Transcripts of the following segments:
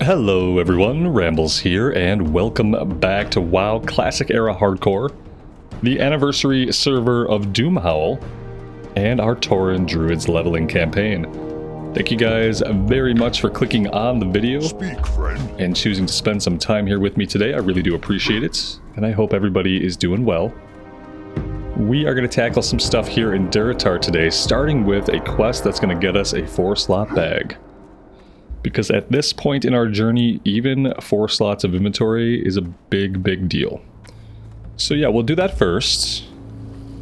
Hello everyone, Rambles here, and welcome back to WoW Classic Era Hardcore, the anniversary server of Doomhowl, and our Tauren Druids leveling campaign. Thank you guys very much for clicking on the video and choosing to spend some time here with me today. I really do appreciate it, and I hope everybody is doing well. We are going to tackle some stuff here in Durotar today, starting with a quest that's going to get us a 4-slot bag. Because at this point in our journey, even 4 slots of inventory is a big deal. So yeah, we'll do that first.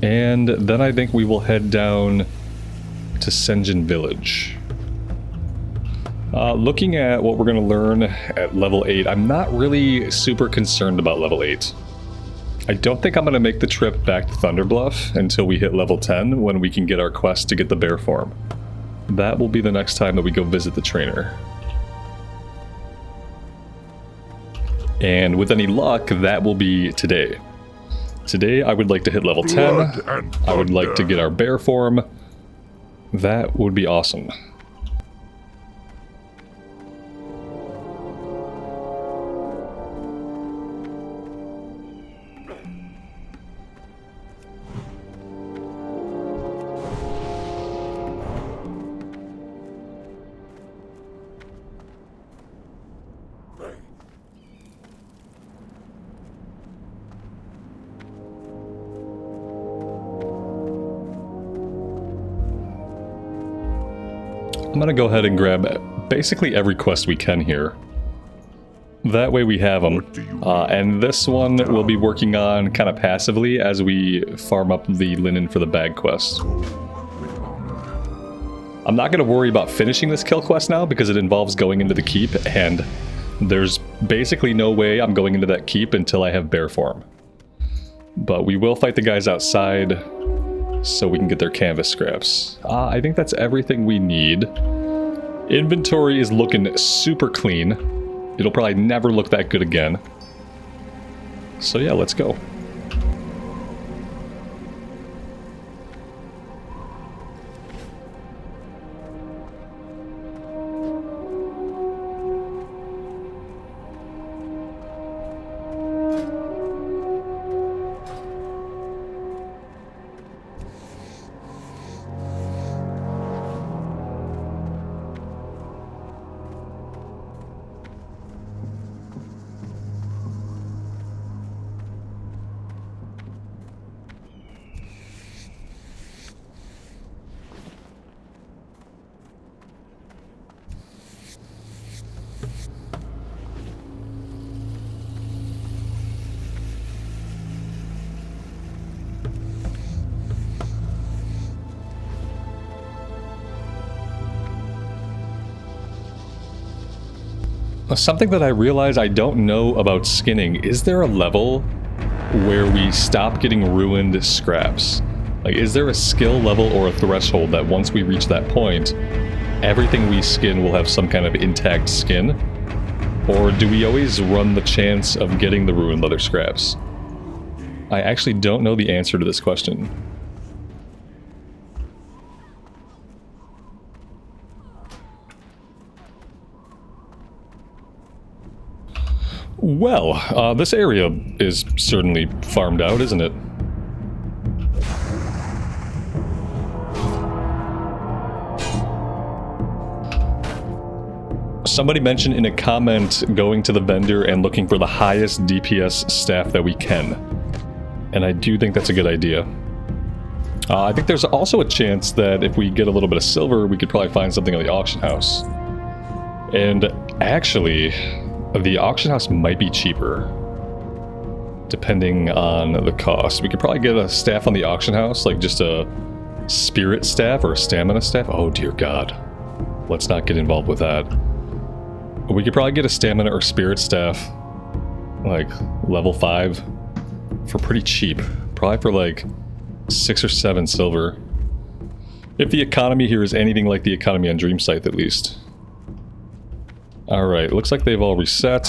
And then I think we will head down to Senjin Village. Looking at what we're going to learn at level 8, I'm not really super concerned about level 8. I don't think I'm going to make the trip back to Thunderbluff until we hit level 10, when we can get our quest to get the bear form. That will be the next time that we go visit the trainer. And with any luck, that will be today. Today, I would like to hit level 10. I would like to get our bear form. That would be awesome. I'm gonna go ahead and grab basically every quest we can here. That way we have them. And this one we'll be working on kind of passively as we farm up the linen for the bag quest. I'm not gonna worry about finishing this kill quest now because it involves going into the keep, and there's basically no way I'm going into that keep until I have bear form. But we will fight the guys outside so we can get their canvas scraps. I think that's everything we need. Inventory is looking super clean. It'll probably never look that good again. So yeah, let's go. Something that I realize I don't know about skinning, is there a level where we stop getting ruined scraps? Like, is there a skill level or a threshold that once we reach that point, everything we skin will have some kind of intact skin? Or do we always run the chance of getting the ruined leather scraps? I actually don't know the answer to this question. Well, this area is certainly farmed out, isn't it? Somebody mentioned in a comment going to the vendor and looking for the highest DPS staff that we can. And I do think that's a good idea. I think there's also a chance that if we get a little bit of silver, we could probably find something at the auction house. And actually, the auction house might be cheaper, depending on the cost. We could probably get a staff on the auction house, like just a spirit staff or a stamina staff. Oh dear God. Let's not get involved with that. We could probably get a stamina or spirit staff, like level 5, for pretty cheap. Probably for like 6 or 7 silver. If the economy here is anything like the economy on Dreamscythe, at least. Alright, looks like they've all reset.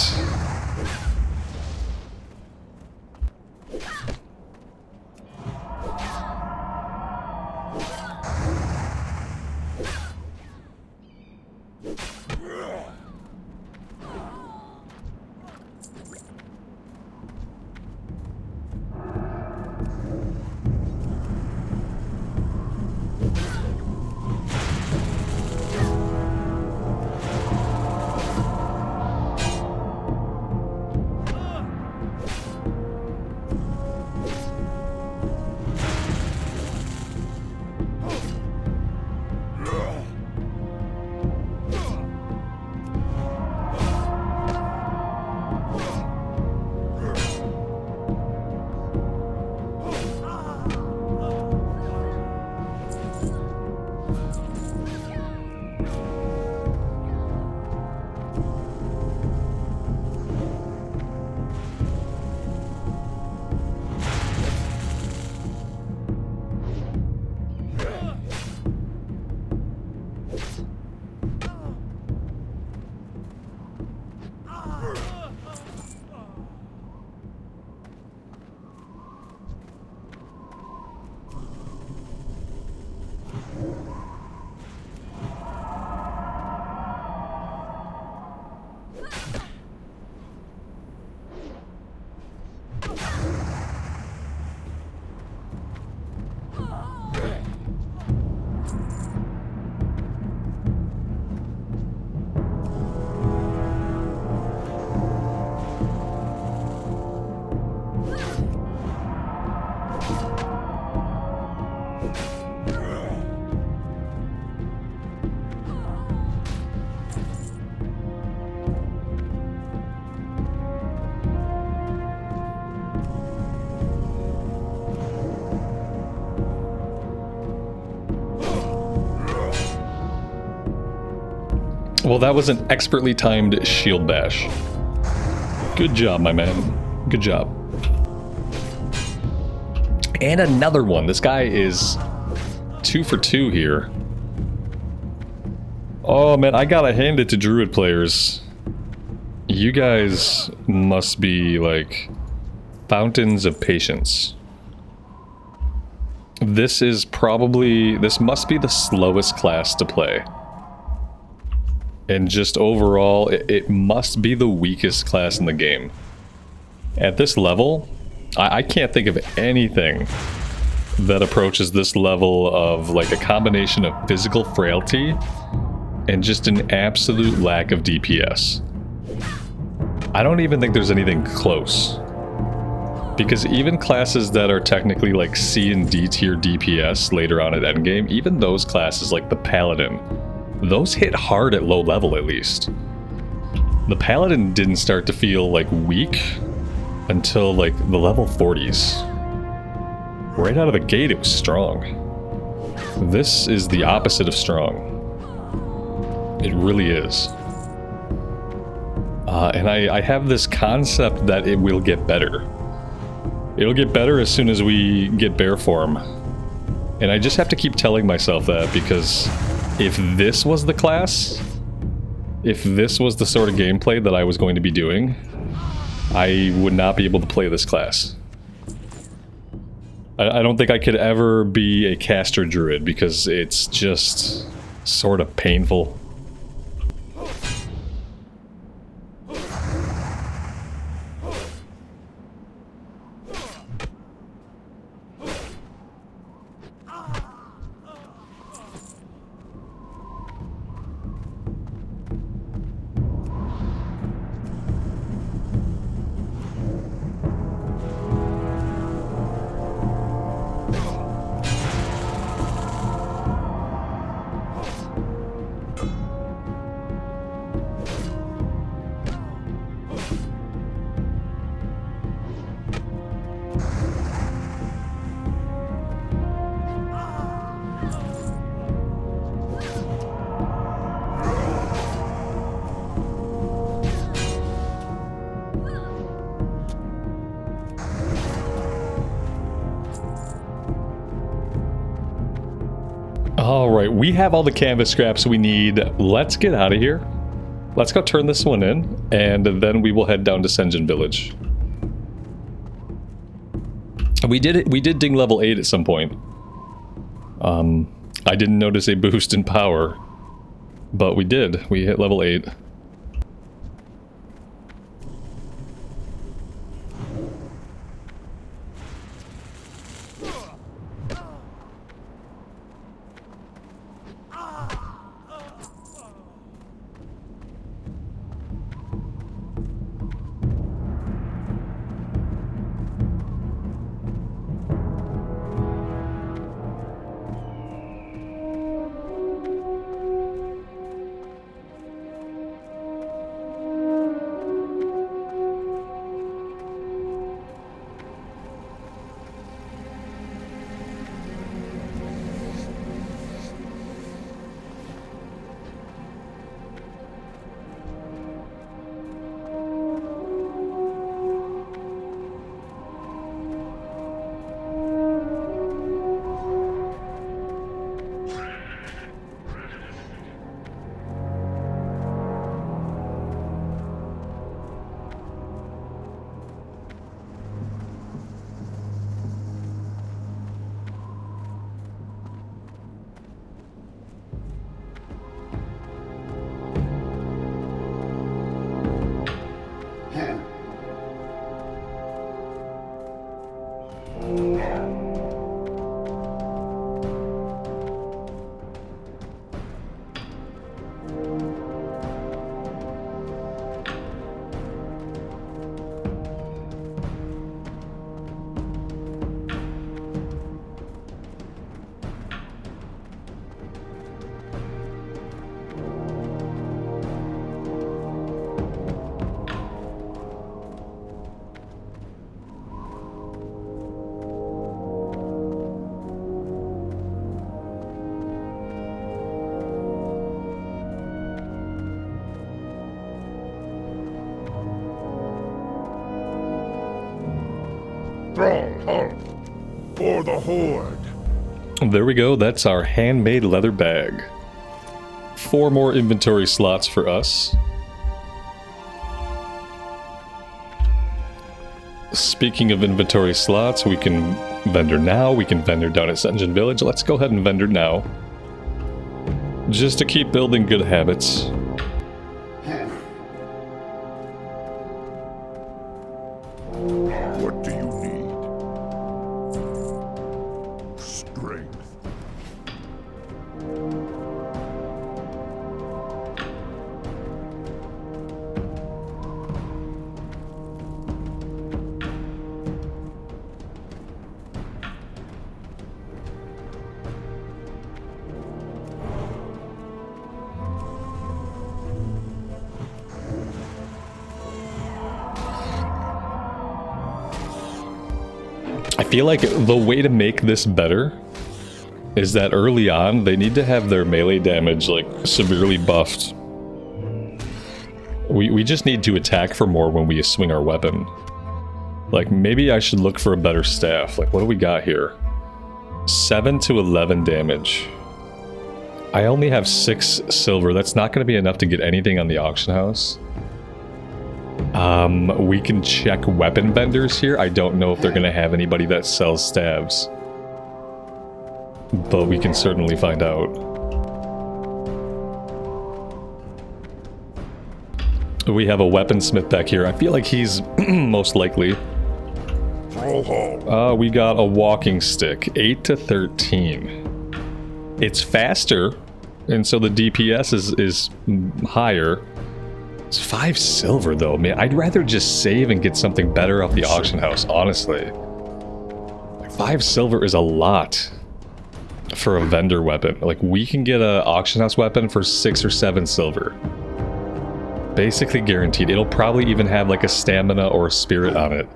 Well, that was an expertly timed shield bash. Good job, my man. Good job. And another one. This guy is 2 for 2 here. Oh man, I gotta hand it to Druid players. You guys must be like fountains of patience. This must be the slowest class to play. And just overall, it must be the weakest class in the game. At this level, I can't think of anything that approaches this level of like a combination of physical frailty and just an absolute lack of DPS. I don't even think there's anything close. Because even classes that are technically like C and D tier DPS later on at endgame, even those classes like the Paladin, those hit hard at low level at least. The Paladin didn't start to feel like weak until like the level 40s. Right out of the gate it was strong. This is the opposite of strong. It really is. And I have this concept that it will get better. It'll get better as soon as we get bear form. And I just have to keep telling myself that, because if this was the class, if this was the sort of gameplay that I was going to be doing, I would not be able to play this class. I don't think I could ever be a caster druid because it's just sort of painful. Alright, we have all the canvas scraps we need. Let's get out of here. Let's go turn this one in, and then we will head down to Sen'jin Village. We did ding level 8 at some point. I didn't notice a boost in power, but we did. We hit level 8. Stronghold for the Horde. There we go, that's our handmade leather bag. 4 more inventory slots for us. Speaking of inventory slots, we can vendor now, we can vendor down at Senjin Village. Let's go ahead and vendor now. Just to keep building good habits. What do you need? Strength. I feel like the way to make this better is that early on, they need to have their melee damage, like, severely buffed. We just need to attack for more when we swing our weapon. Like, maybe I should look for a better staff. Like, what do we got here? 7 to 11 damage. I only have 6 silver. That's not going to be enough to get anything on the auction house. We can check weapon vendors here. I don't know if they're going to have anybody that sells staves. But we can certainly find out. We have a weaponsmith back here. I feel like he's most likely. We got a walking stick. 8 to 13. It's faster, and so the DPS is higher. It's 5 silver though, man. I'd rather just save and get something better off the auction house, honestly. Like 5 silver is a lot for a vendor weapon. Like, we can get an auction house weapon for 6 or 7 silver. Basically guaranteed. It'll probably even have like a stamina or a spirit on it.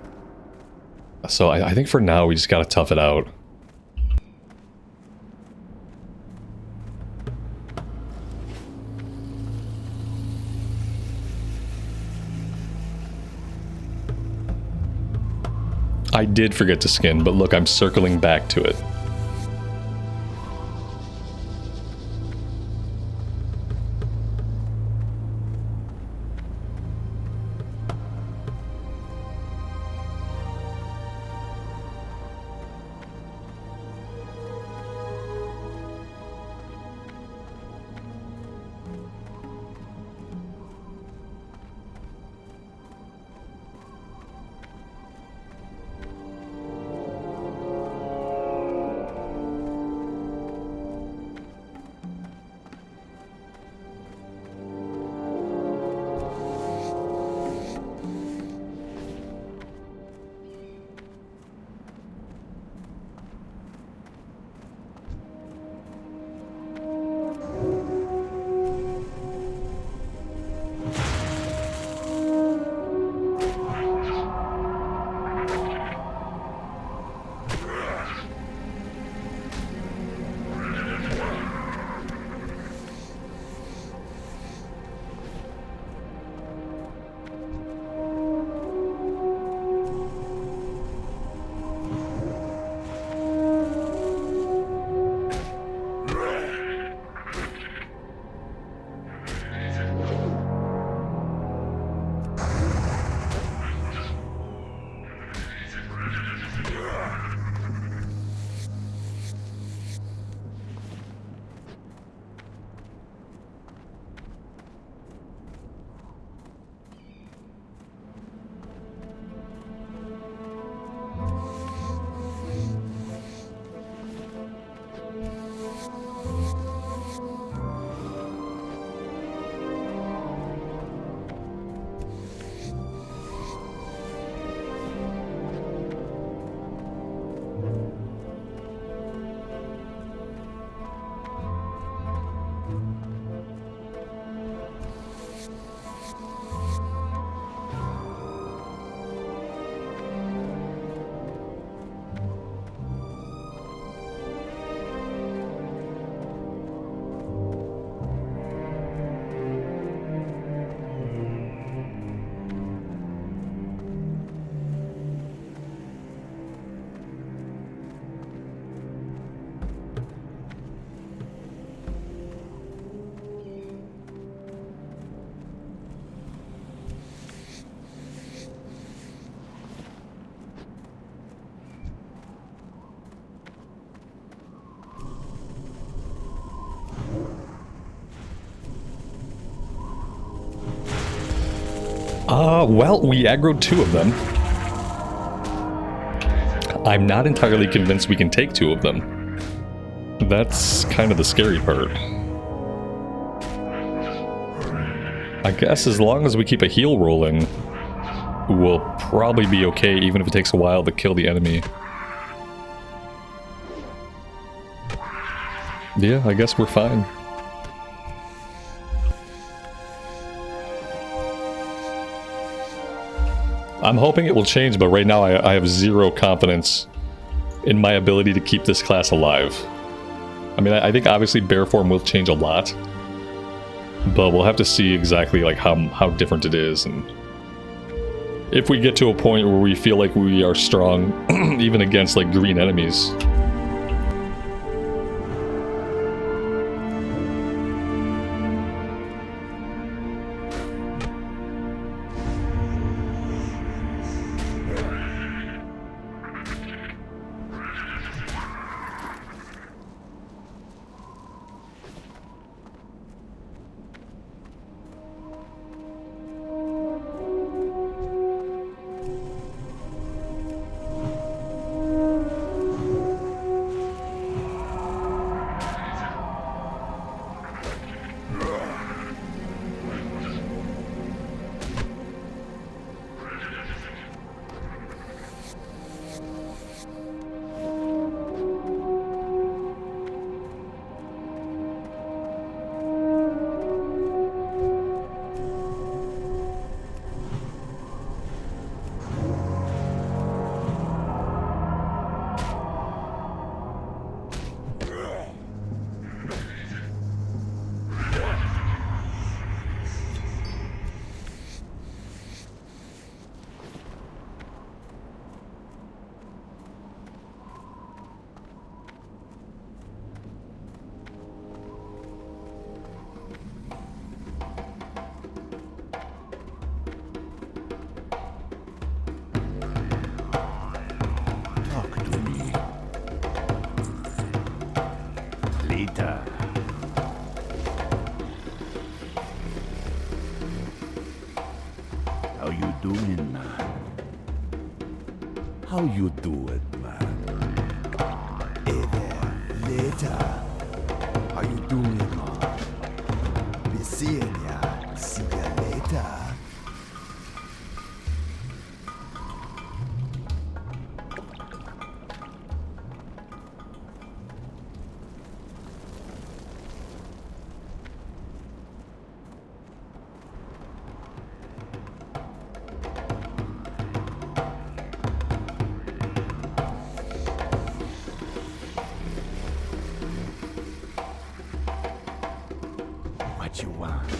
So I think for now we just gotta tough it out. I did forget to skin, but look, I'm circling back to it. Well, we aggroed 2 of them. I'm not entirely convinced we can take 2 of them. That's kind of the scary part. I guess as long as we keep a heal rolling, we'll probably be okay, even if it takes a while to kill the enemy. Yeah, I guess we're fine. I'm hoping it will change, but right now I have 0 confidence in my ability to keep this class alive. I mean, I think obviously bear form will change a lot, but we'll have to see exactly like how different it is, and if we get to a point where we feel like we are strong, even against like green enemies. How you doing, man? How you doing, man? Hey there, later. How you doing, man? Be seeing ya. See ya later. What you want?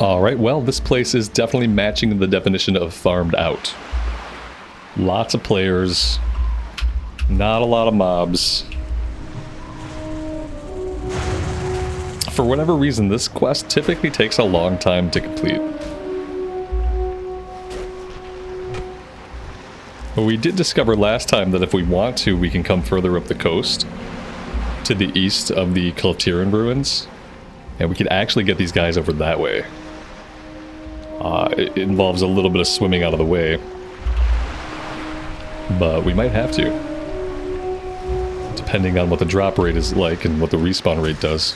Alright, well, this place is definitely matching the definition of farmed out. Lots of players, not a lot of mobs. For whatever reason, this quest typically takes a long time to complete. But we did discover last time that if we want to, we can come further up the coast to the east of the Tauren ruins, and we could actually get these guys over that way. It involves a little bit of swimming out of the way, but we might have to, depending on what the drop rate is like and what the respawn rate does.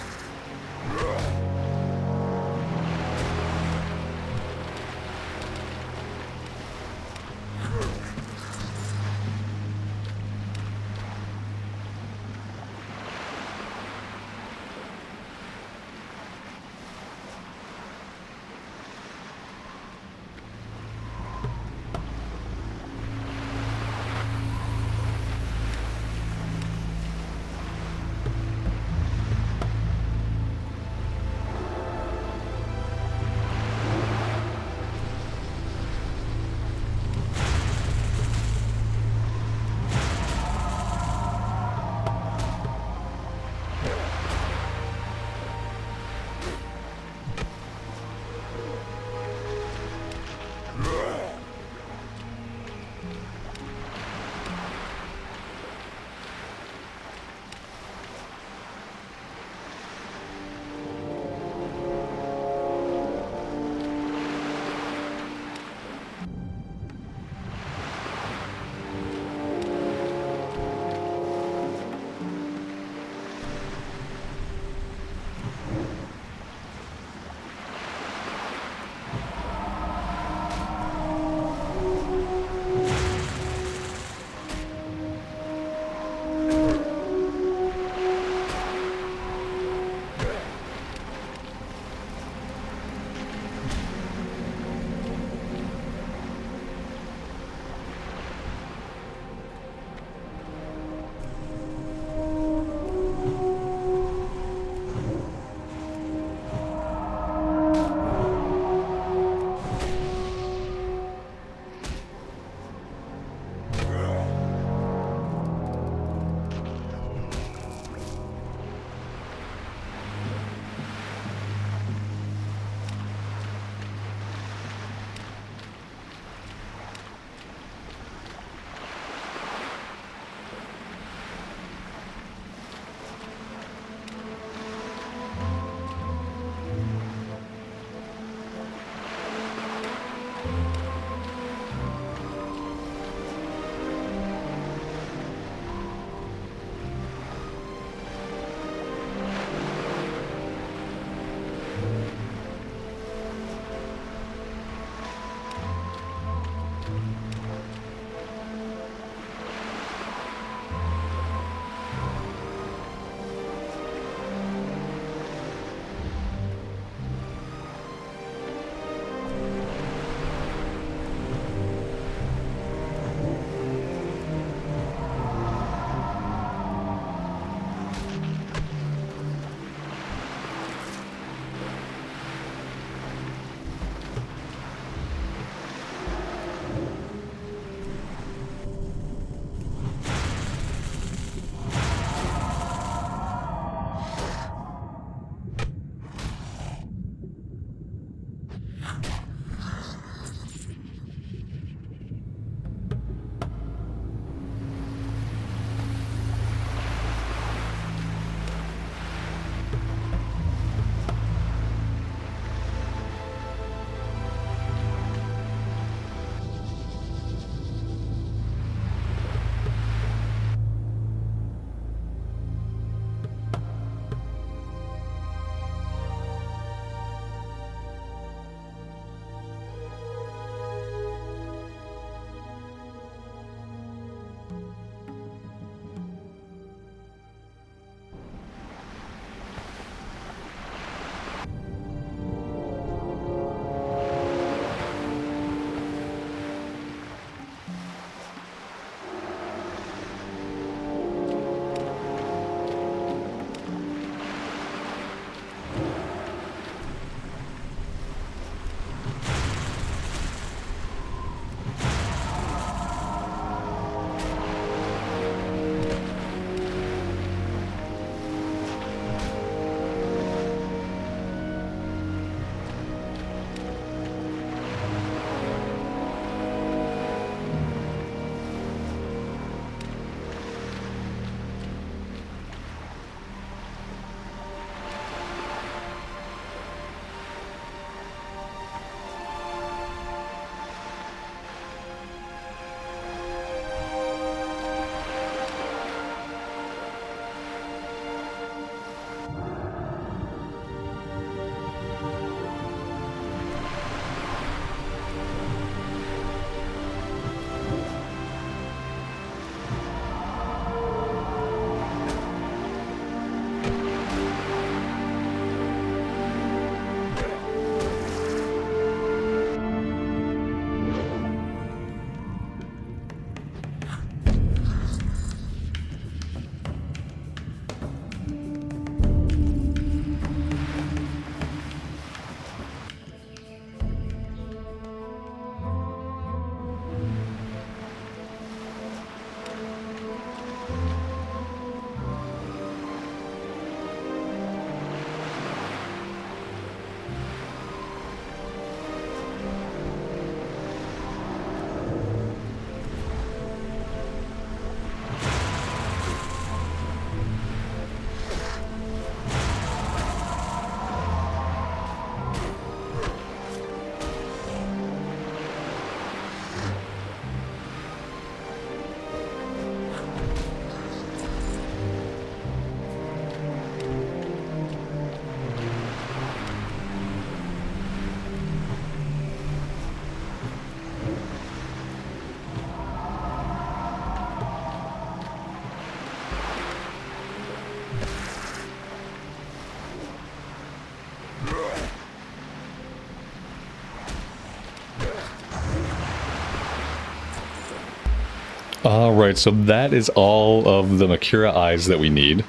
Alright, so that is all of the Makura eyes that we need.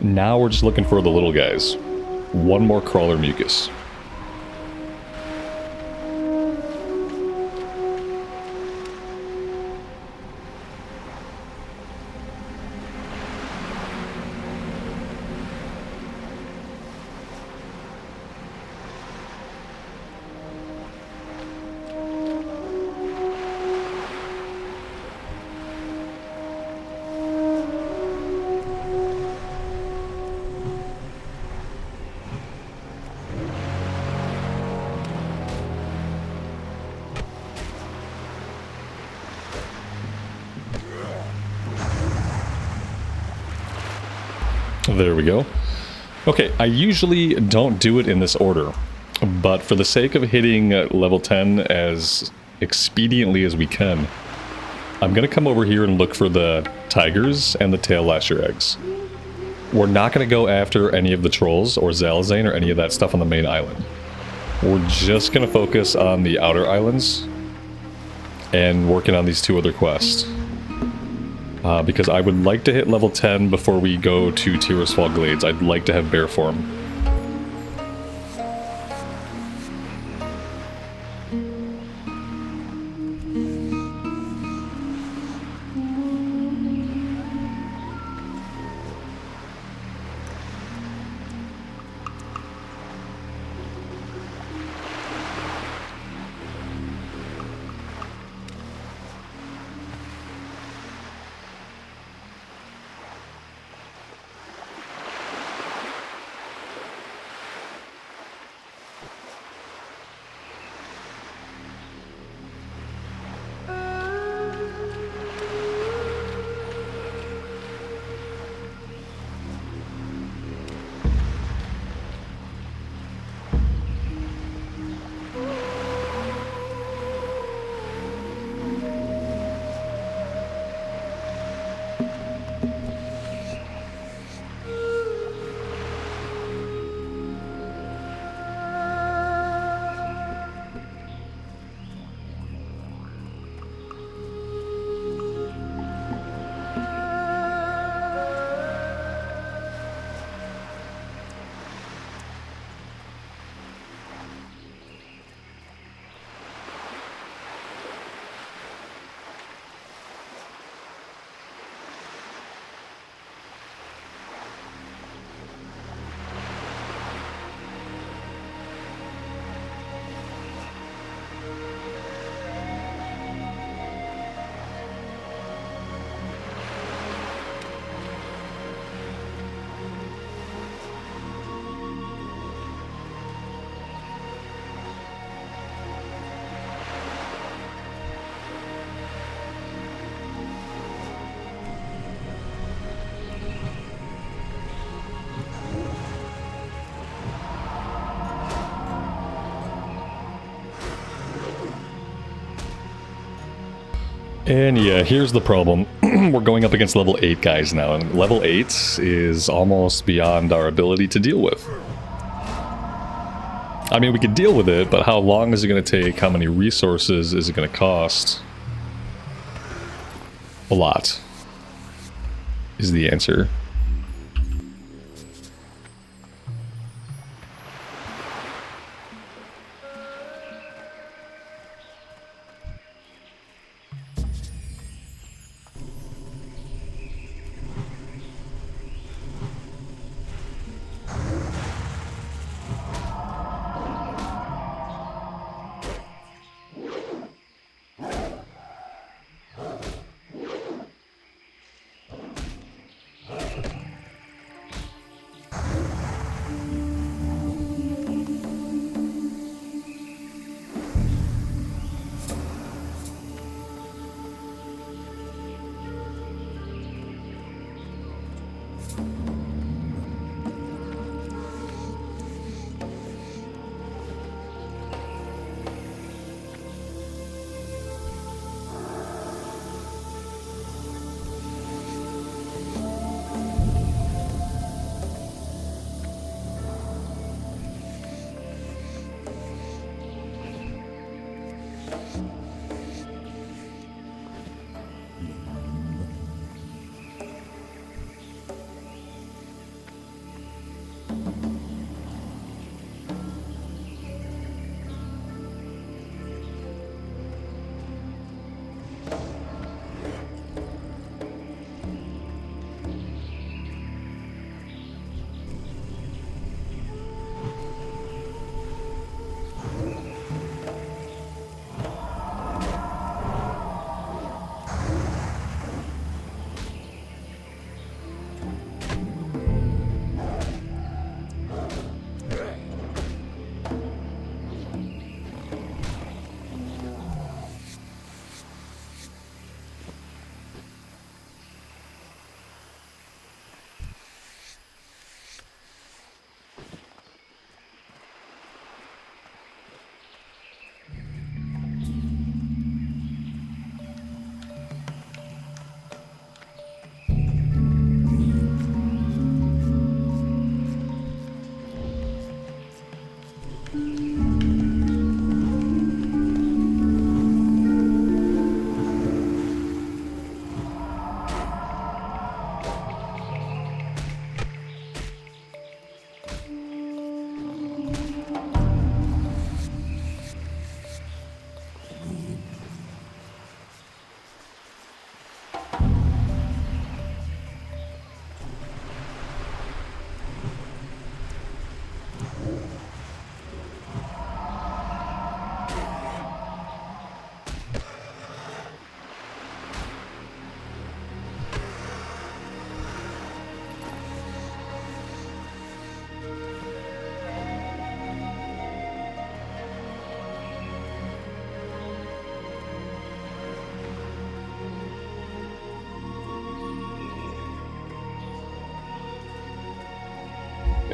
Now we're just looking for the little guys. One more crawler mucus. There we go. Okay, I usually don't do it in this order, but for the sake of hitting level 10 as expediently as we can, I'm going to come over here and look for the tigers and the tail lasher eggs. We're not going to go after any of the trolls or Zalazane or any of that stuff on the main island. We're just going to focus on the outer islands and working on these two other quests. Because I would like to hit level 10 before we go to Tirisfal Glades. I'd like to have bear form. And yeah, here's the problem. We're going up against level 8 guys now, and level 8 is almost beyond our ability to deal with. I mean, we could deal with it, but how long is it going to take? How many resources is it going to cost? A lot is the answer.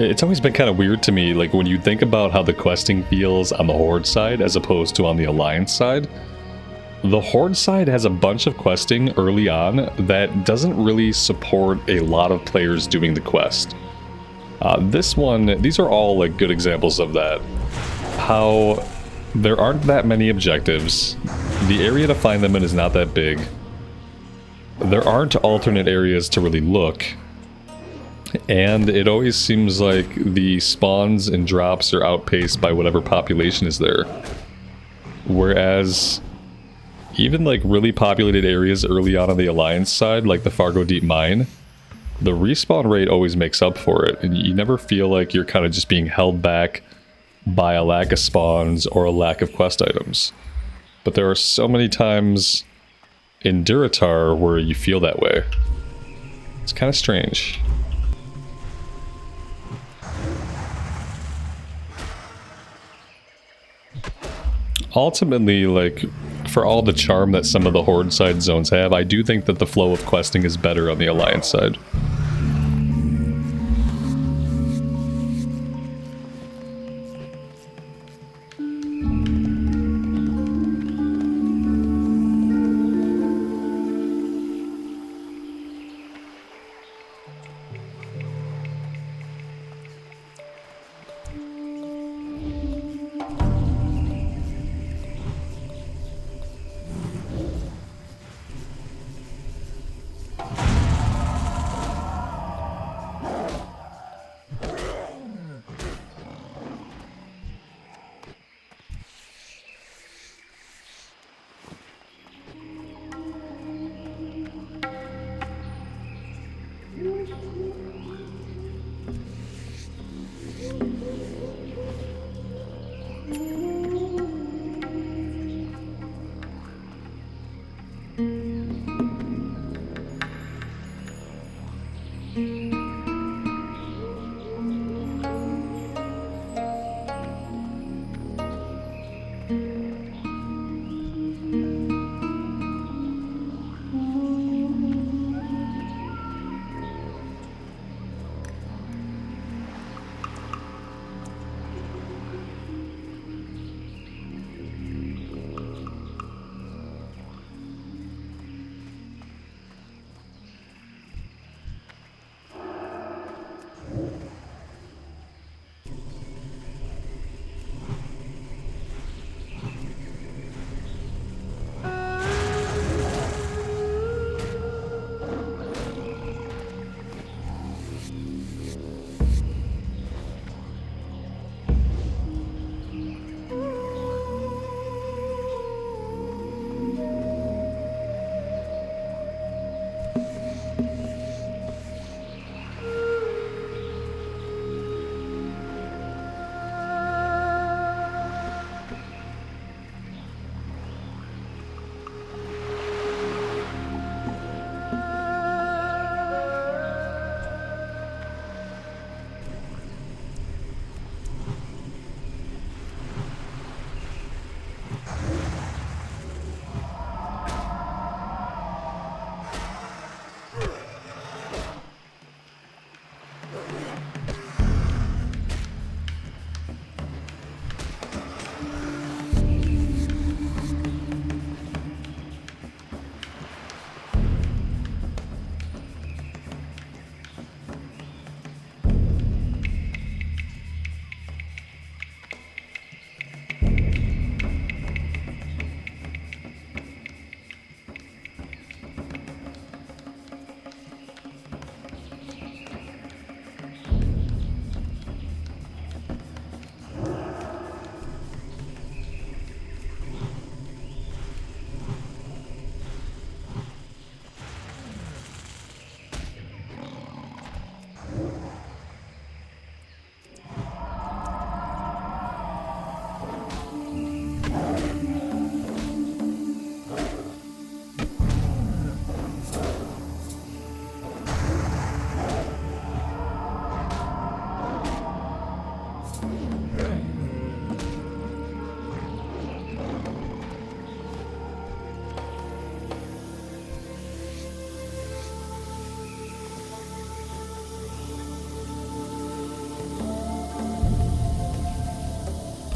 It's always been kind of weird to me, like when you think about how the questing feels on the Horde side as opposed to on the Alliance side. The Horde side has a bunch of questing early on that doesn't really support a lot of players doing the quest. This one, these are all like good examples of that. How there aren't that many objectives, the area to find them in is not that big, there aren't alternate areas to really look, and it always seems like the spawns and drops are outpaced by whatever population is there. Whereas even like really populated areas early on the Alliance side, like the Fargo Deep Mine, the respawn rate always makes up for it, and you never feel like you're kind of just being held back by a lack of spawns or a lack of quest items. But there are so many times in Durotar where you feel that way. It's kind of strange. Ultimately, like, for all the charm that some of the Horde side zones have, I do think that the flow of questing is better on the Alliance side.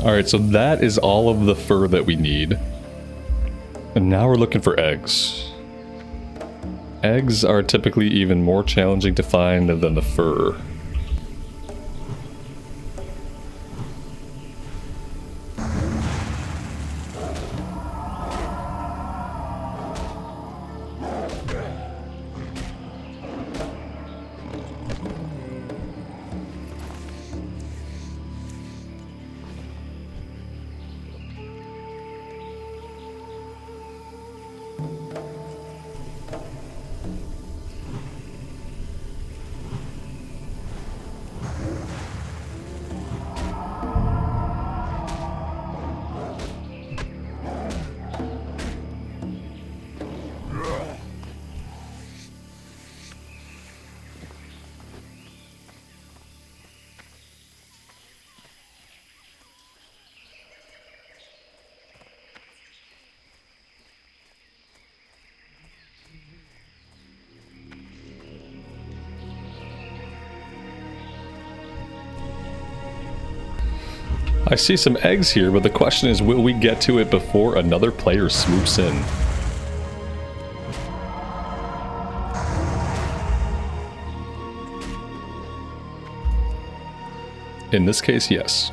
Alright, so that is all of the fur that we need. And now we're looking for eggs. Eggs are typically even more challenging to find than the fur. I see some eggs here, but the question is, will we get to it before another player swoops in? In this case, yes.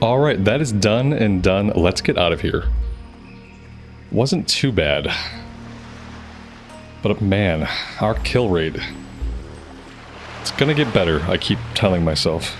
Alright, that is done and done. Let's get out of here. Wasn't too bad. But man, our kill rate. It's gonna get better, I keep telling myself.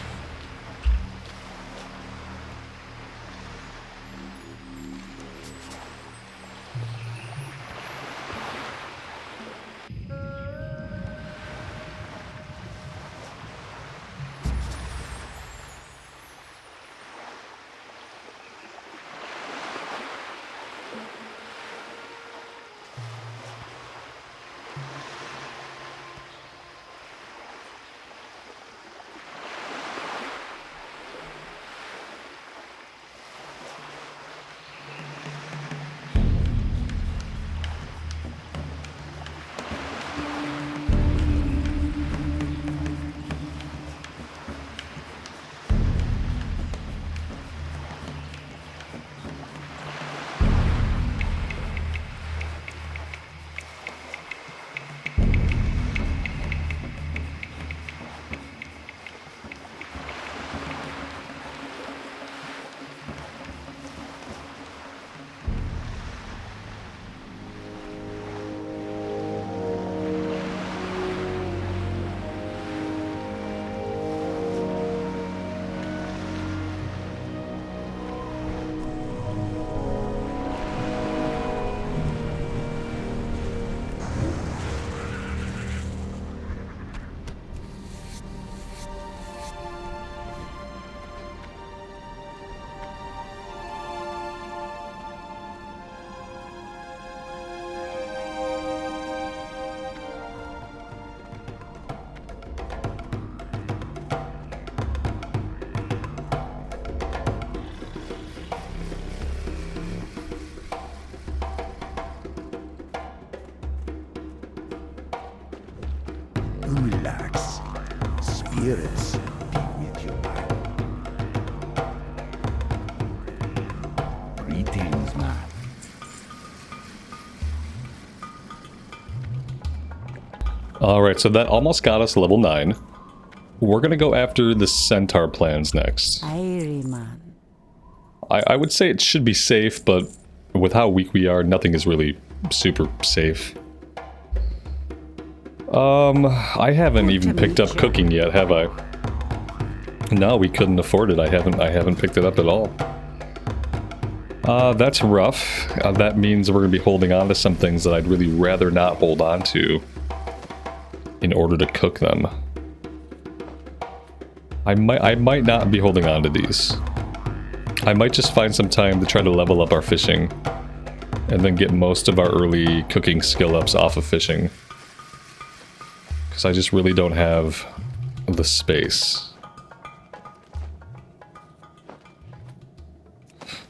Relax. Spirits be with you. Greetings, man. Alright, so that almost got us level 9. We're gonna go after the centaur plans next. I would say it should be safe, but with how weak we are, nothing is really super safe. I haven't even picked up cooking yet, have I? No, we couldn't afford it. I haven't picked it up at all. That's rough. That means we're gonna be holding on to some things that I'd really rather not hold on to in order to cook them. I might not be holding on to these. I might just find some time to try to level up our fishing and then get most of our early cooking skill ups off of fishing. Because I just really don't have the space.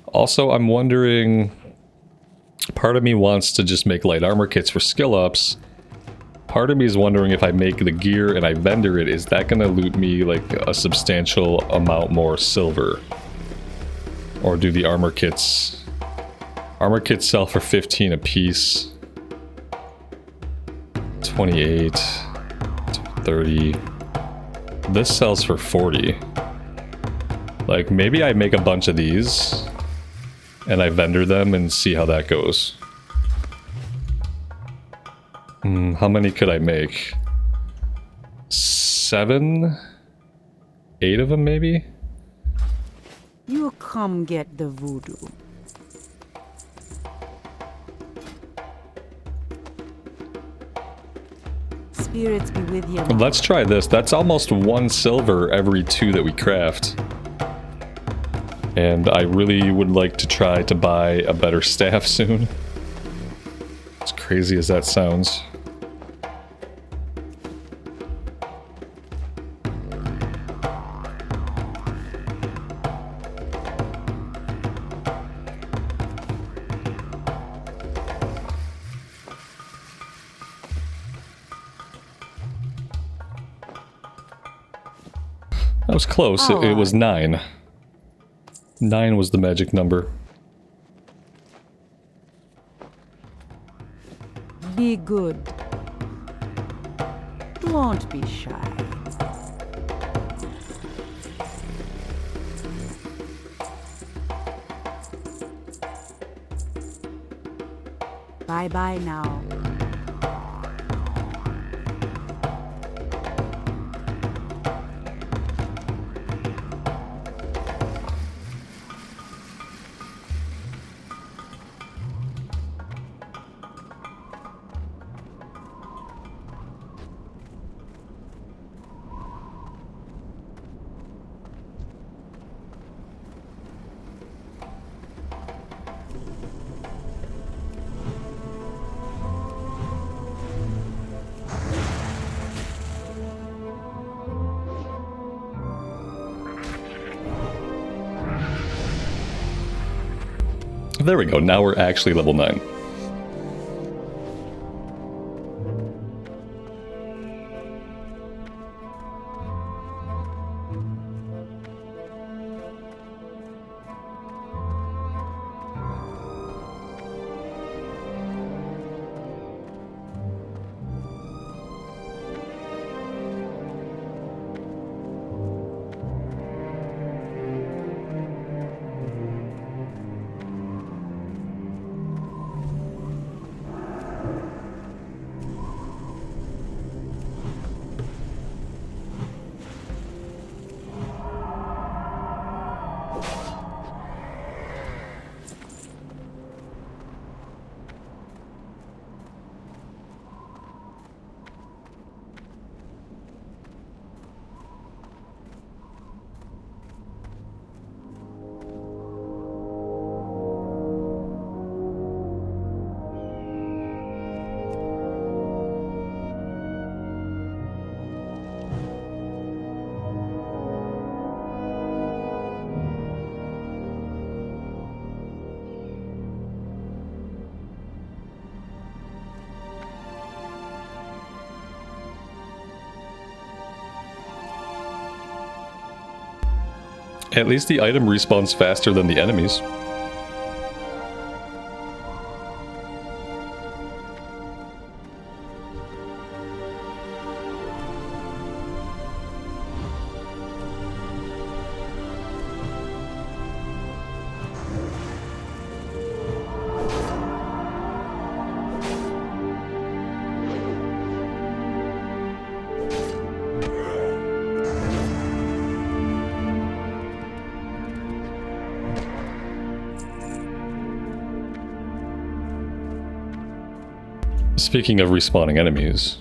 Also, I'm wondering... Part of me wants to just make light armor kits for skill ups. Part of me is wondering if I make the gear and I vendor it, is that going to loot me like a substantial amount more silver? Or do the armor kits... Armor kits sell for 15 a piece. 28... 30... This sells for 40. Like, maybe I make a bunch of these... and I vendor them and see how that goes. How many could I make? 7? 8 of them, maybe? You come get the voodoo. Spirits be with you. Let's try this. That's almost 1 silver every 2 that we craft. And I really would like to try to buy a better staff soon. As crazy as that sounds. That was close. It was 9. 9 was the magic number. Be good. Don't be shy. Bye-bye now. There we go, now we're actually level 9. At least the item respawns faster than the enemies. Speaking of respawning enemies...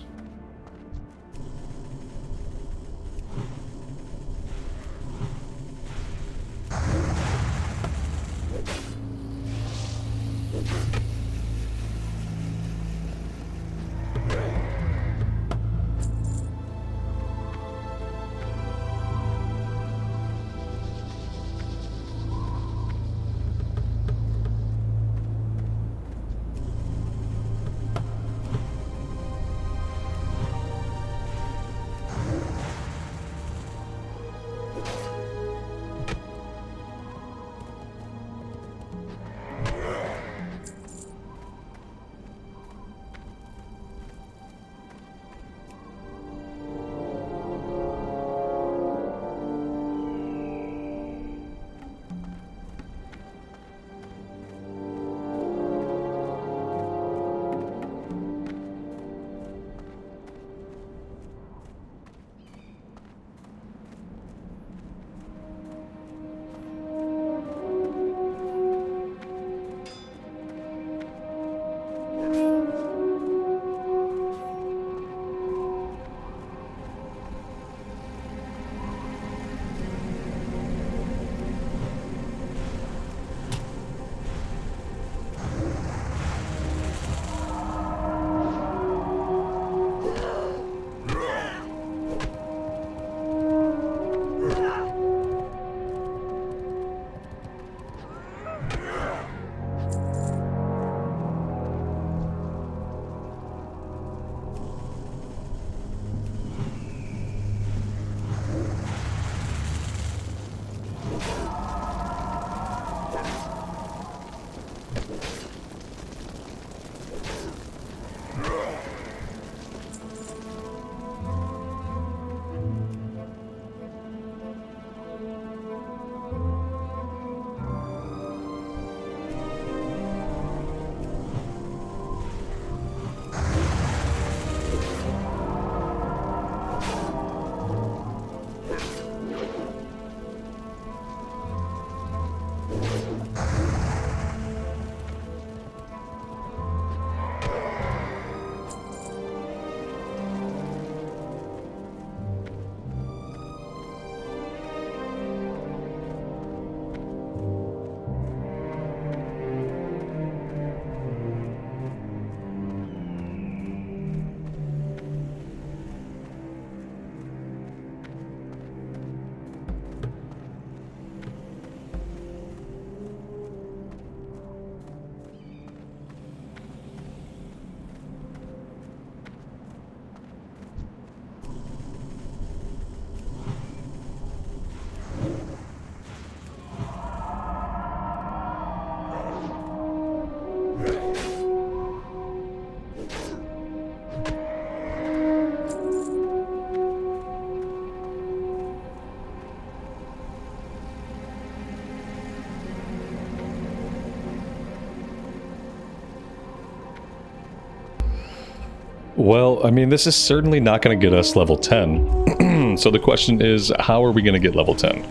Well, I mean, this is certainly not going to get us level 10. So the question is, how are we going to get level 10?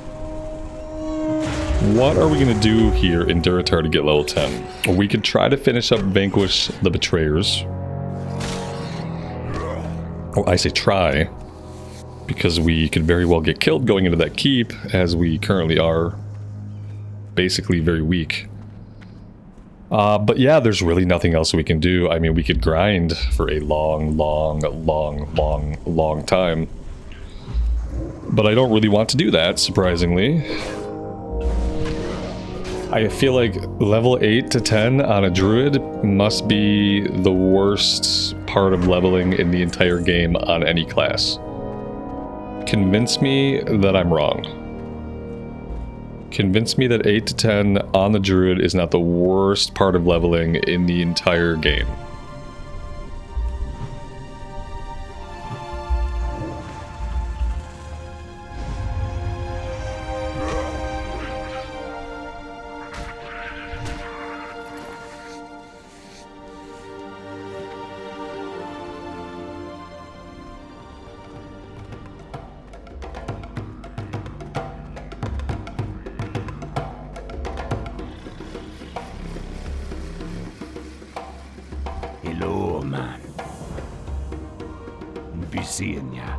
What are we going to do here in Durotar to get level 10? We could try to finish up Vanquish the Betrayers. Oh, I say try, because we could very well get killed going into that keep, as we currently are basically very weak. But yeah, there's really nothing else we can do. I mean, we could grind for a long time. But I don't really want to do that, surprisingly. I feel like level 8 to 10 on a druid must be the worst part of leveling in the entire game on any class. Convince me that I'm wrong. Convince me that 8 to 10 on the druid is not the worst part of leveling in the entire game. Hello, man. Be seeing ya.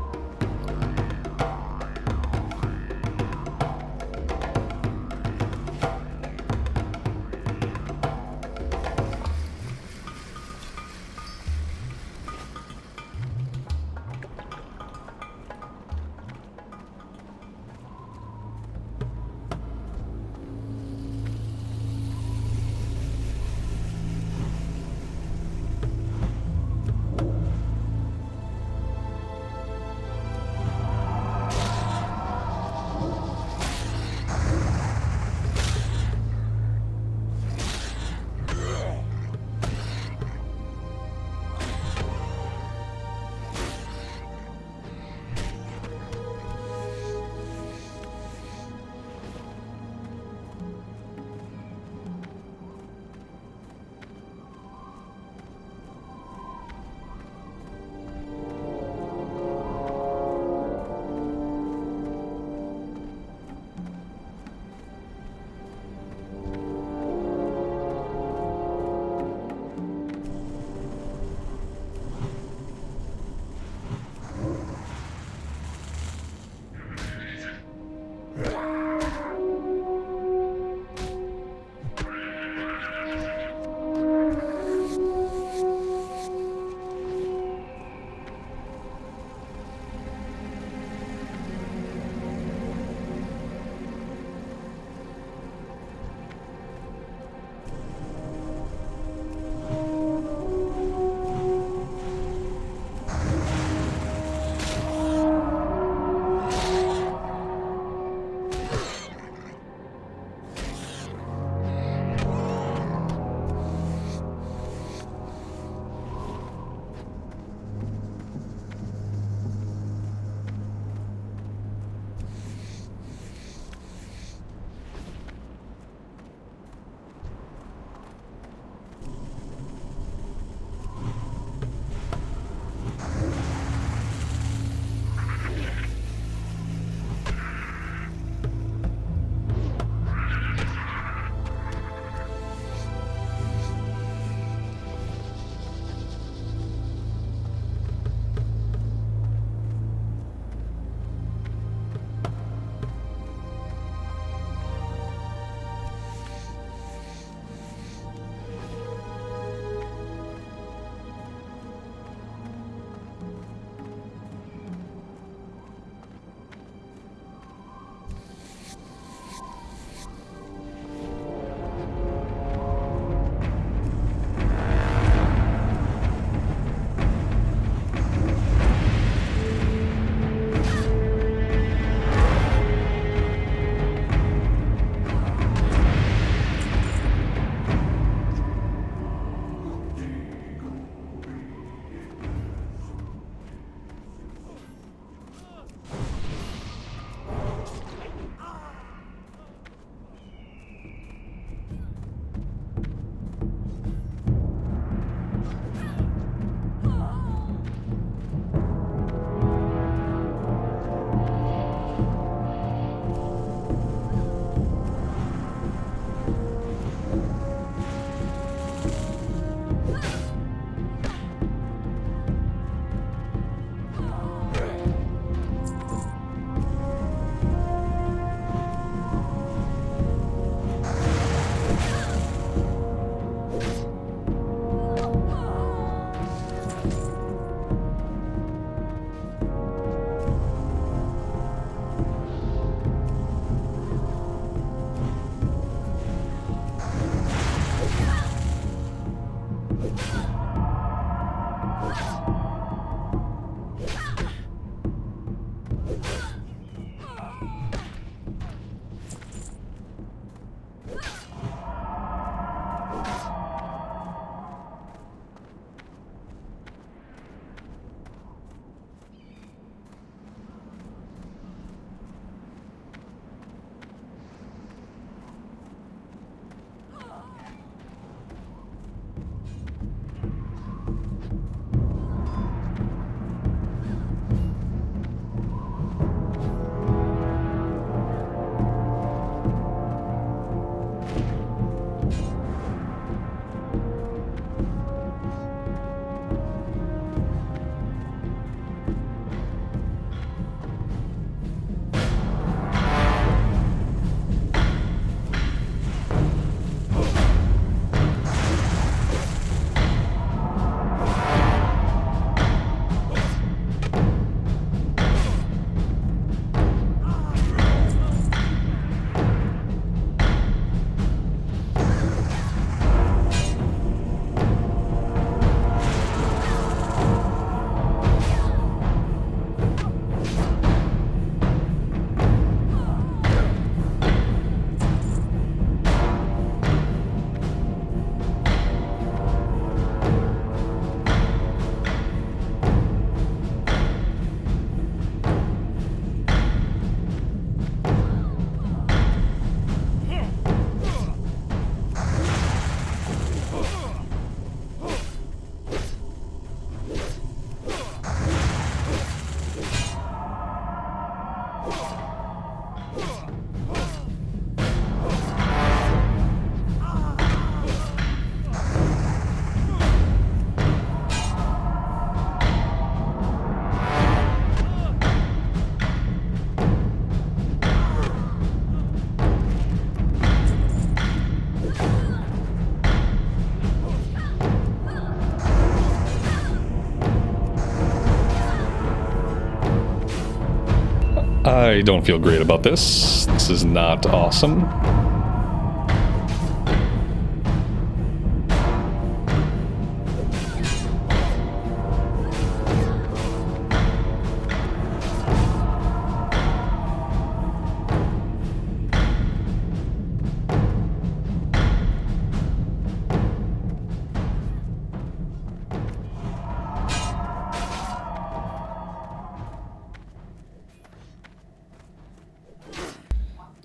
I don't feel great about this. This is not awesome.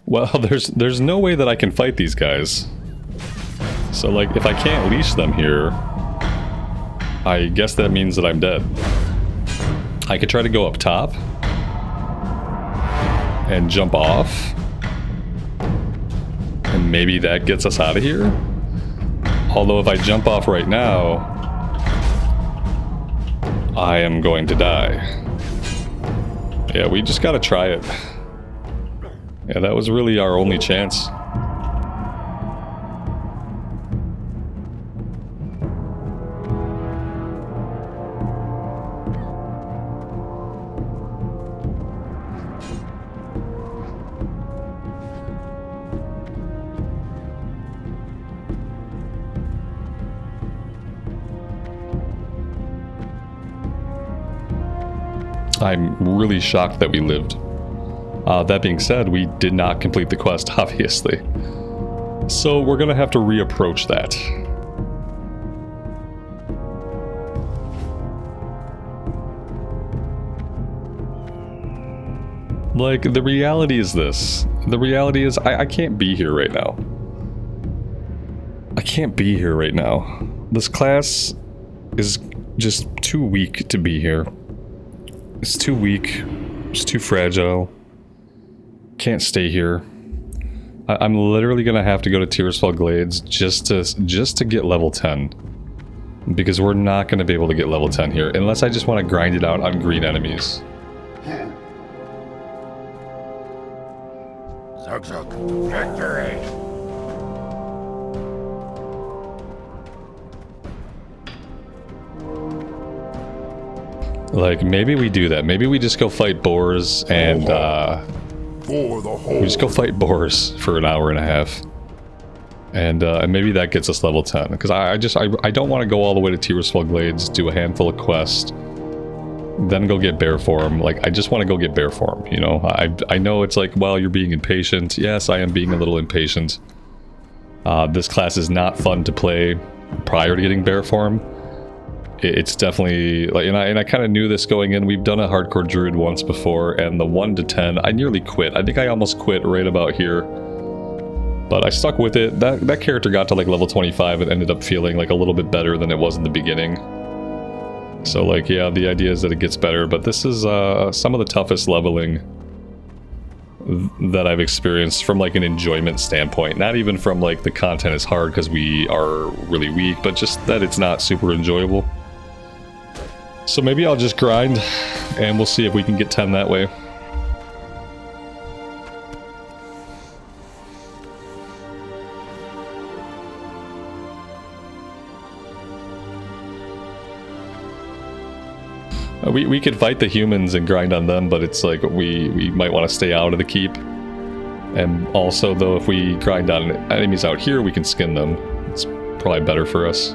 Well, there's no way that I can fight these guys. So, like, if I can't leash them here, I guess that means that I'm dead. I could try to go up top and jump off, and maybe that gets us out of here. Although if I jump off right now, I am going to die. Yeah, we just gotta try it. Yeah, that was really our only chance. I'm really shocked that we lived. That being said, we did not complete the quest, obviously. So we're gonna have to reapproach that. Like, the reality is this. The reality is I can't be here right now. I can't be here right now. This class is just too weak to be here. It's too weak. It's too fragile. Can't stay here. I'm literally gonna have to go to Tirisfal Glades just to get level 10. Because we're not gonna be able to get level 10 here unless I just want to grind it out on green enemies. Zug Zug, victory! Like, maybe we do that. Maybe we just go fight boars and we just go fight boars for an hour and a half. And maybe that gets us level 10. Because I don't want to go all the way to Tirisfal Glades, do a handful of quests, then go get bear form. Like, I just want to go get bear form, you know? I know it's like, well, you're being impatient. Yes, I am being a little impatient. This class is not fun to play prior to getting bear form. It's definitely, like, and I kind of knew this going in. We've done a hardcore druid once before, and the 1 to 10, I nearly quit. I think I almost quit right about here. But I stuck with it. That character got to like level 25 and ended up feeling like a little bit better than it was in the beginning. So like, yeah, the idea is that it gets better, but this is some of the toughest leveling that I've experienced from like an enjoyment standpoint. Not even from like the content is hard because we are really weak, but just that it's not super enjoyable. So maybe I'll just grind and we'll see if we can get 10 that way. We could fight the humans and grind on them, but it's like we might want to stay out of the keep. And also, though, if we grind on enemies out here, we can skin them. It's probably better for us.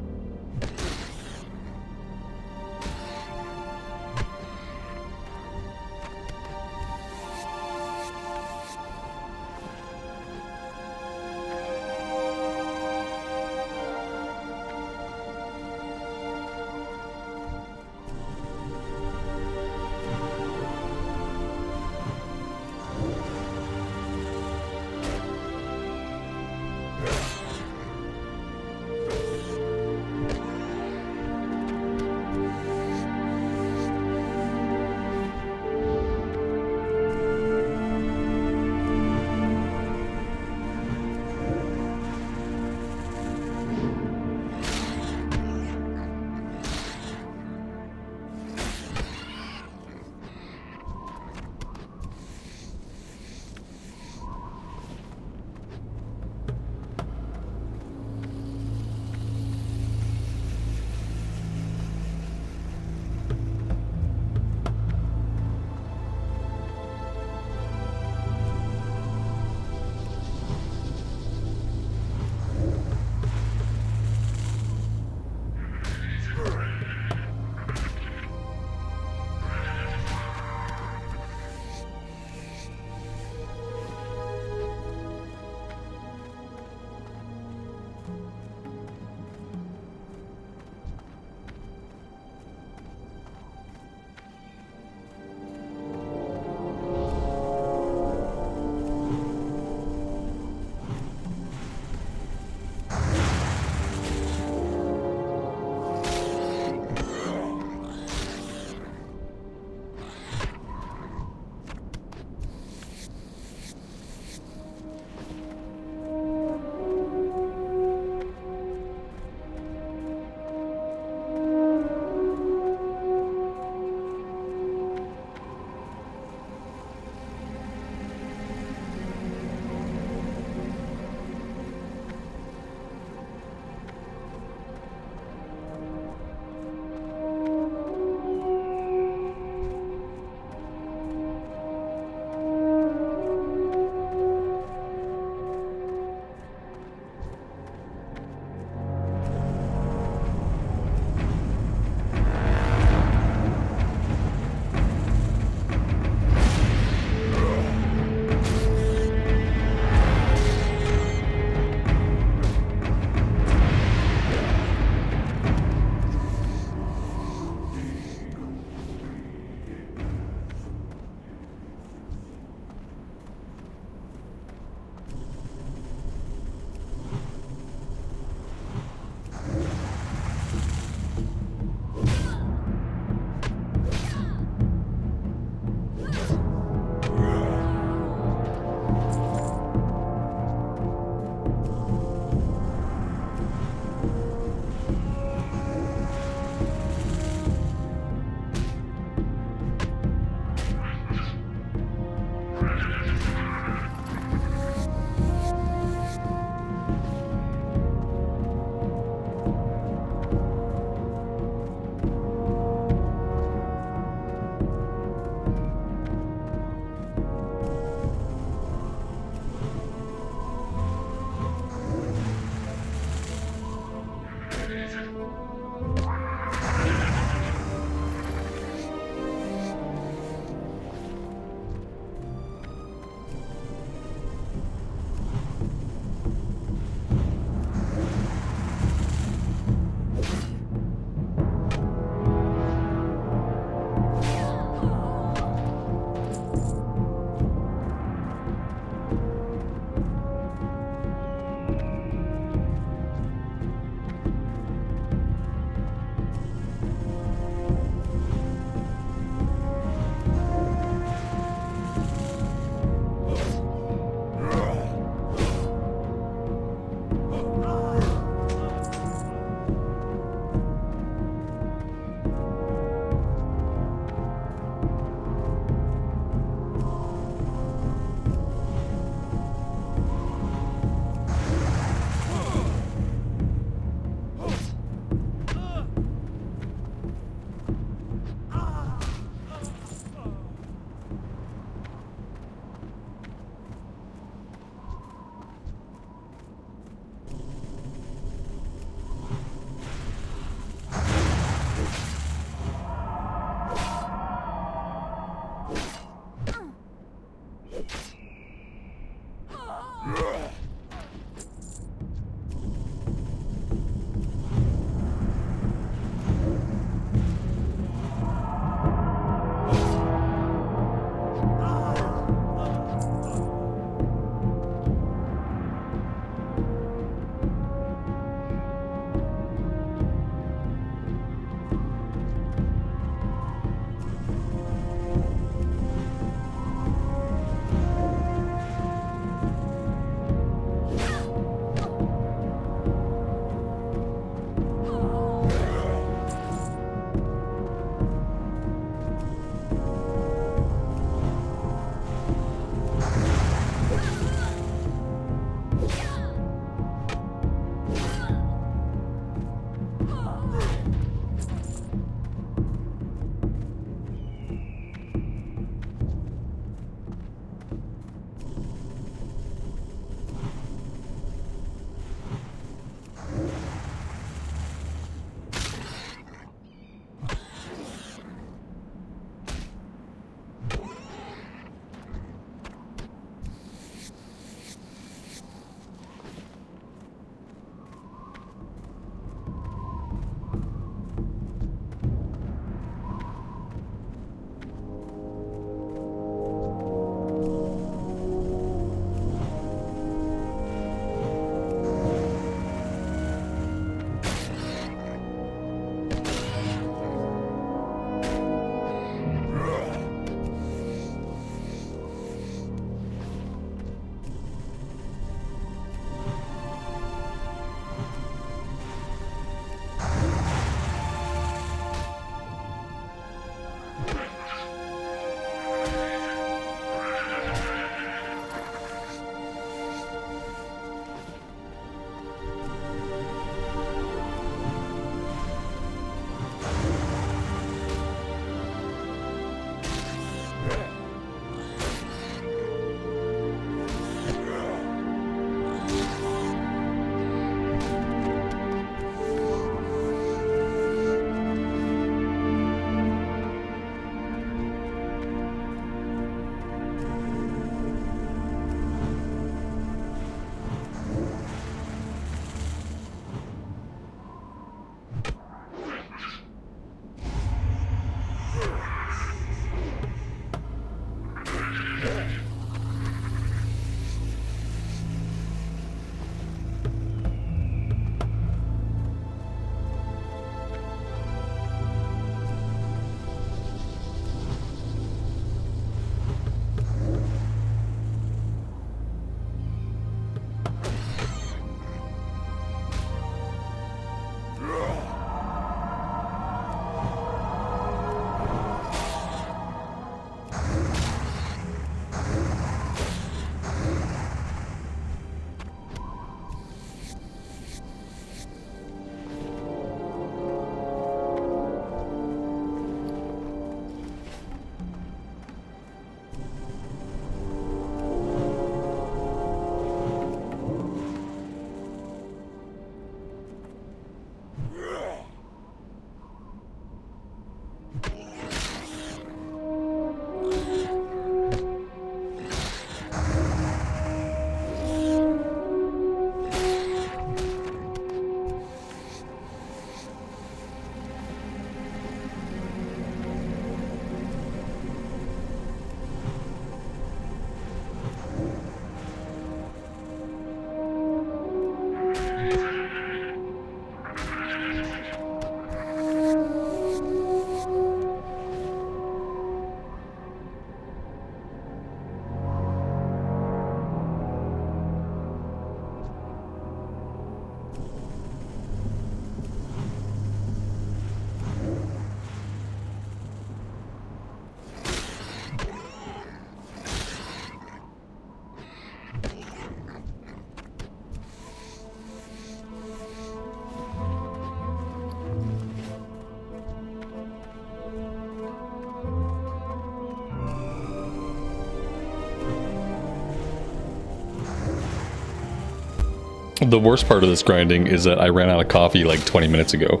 The worst part of this grinding is that I ran out of coffee like 20 minutes ago.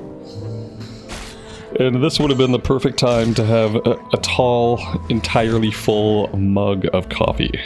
And this would have been the perfect time to have a tall, entirely full mug of coffee.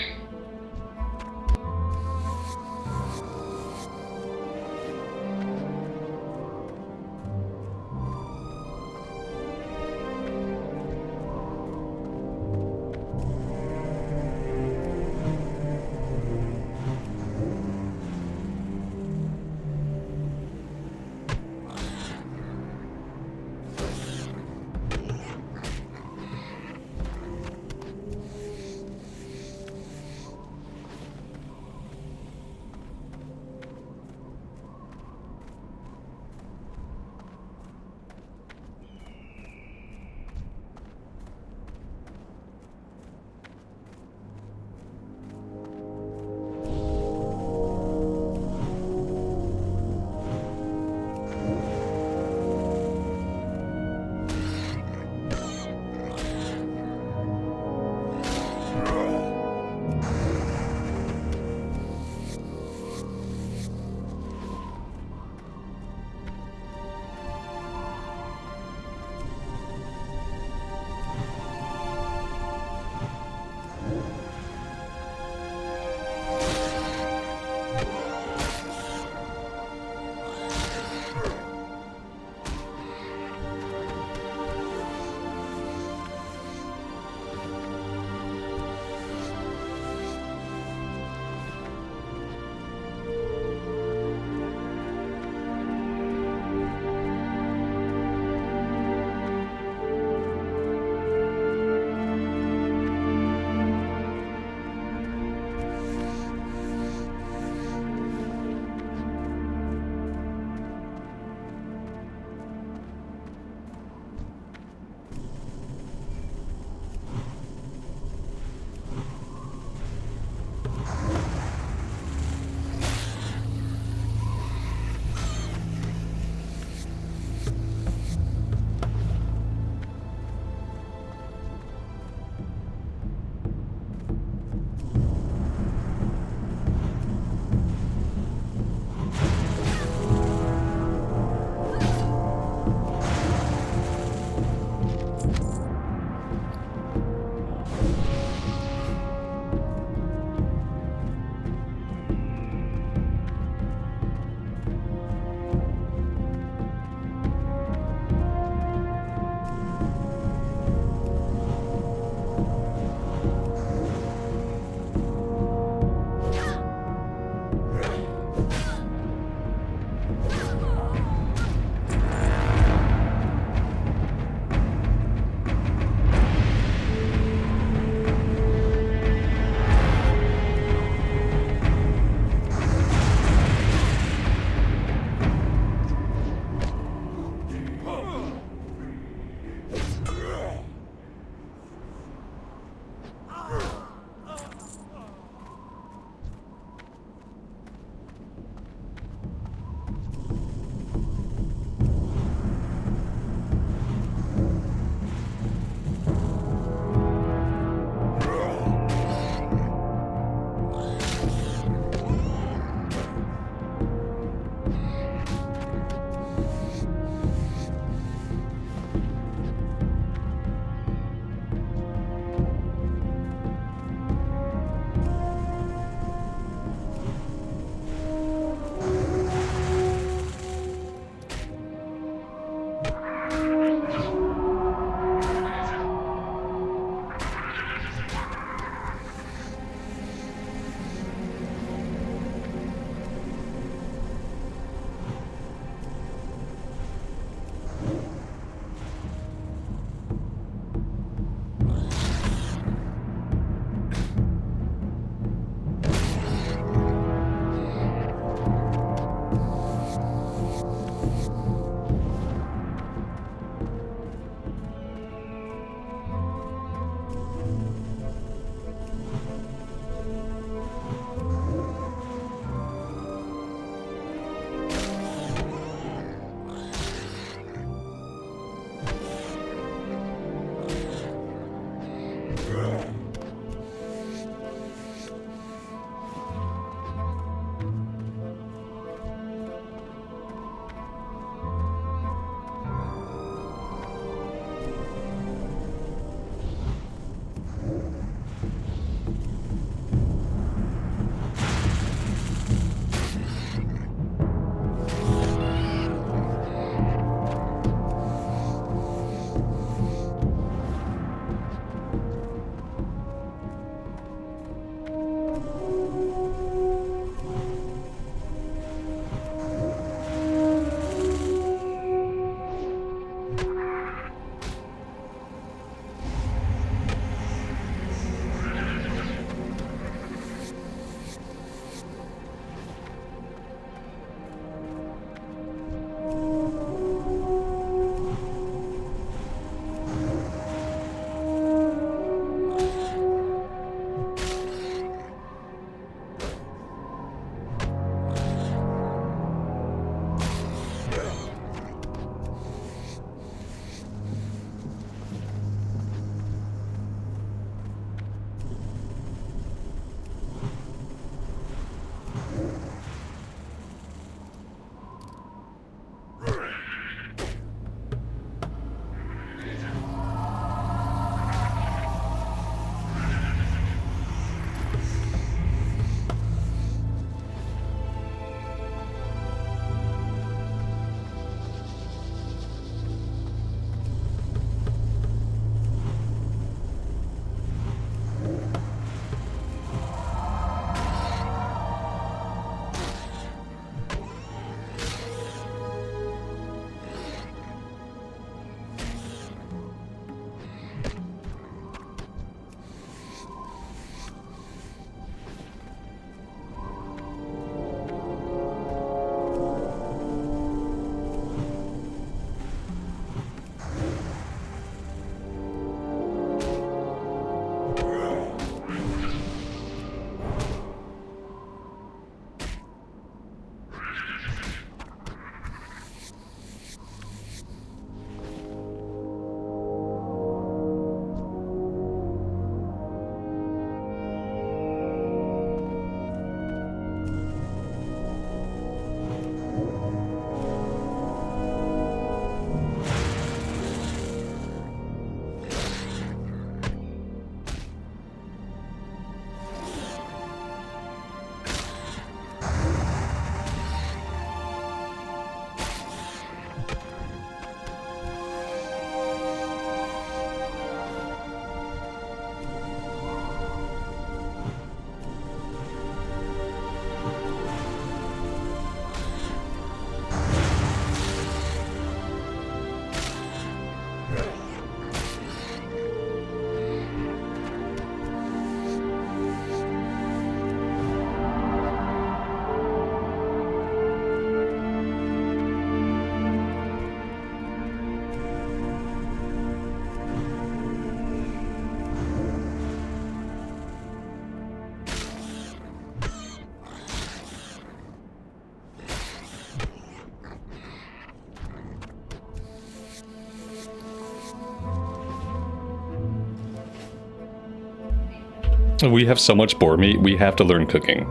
We have so much boar meat, we have to learn cooking.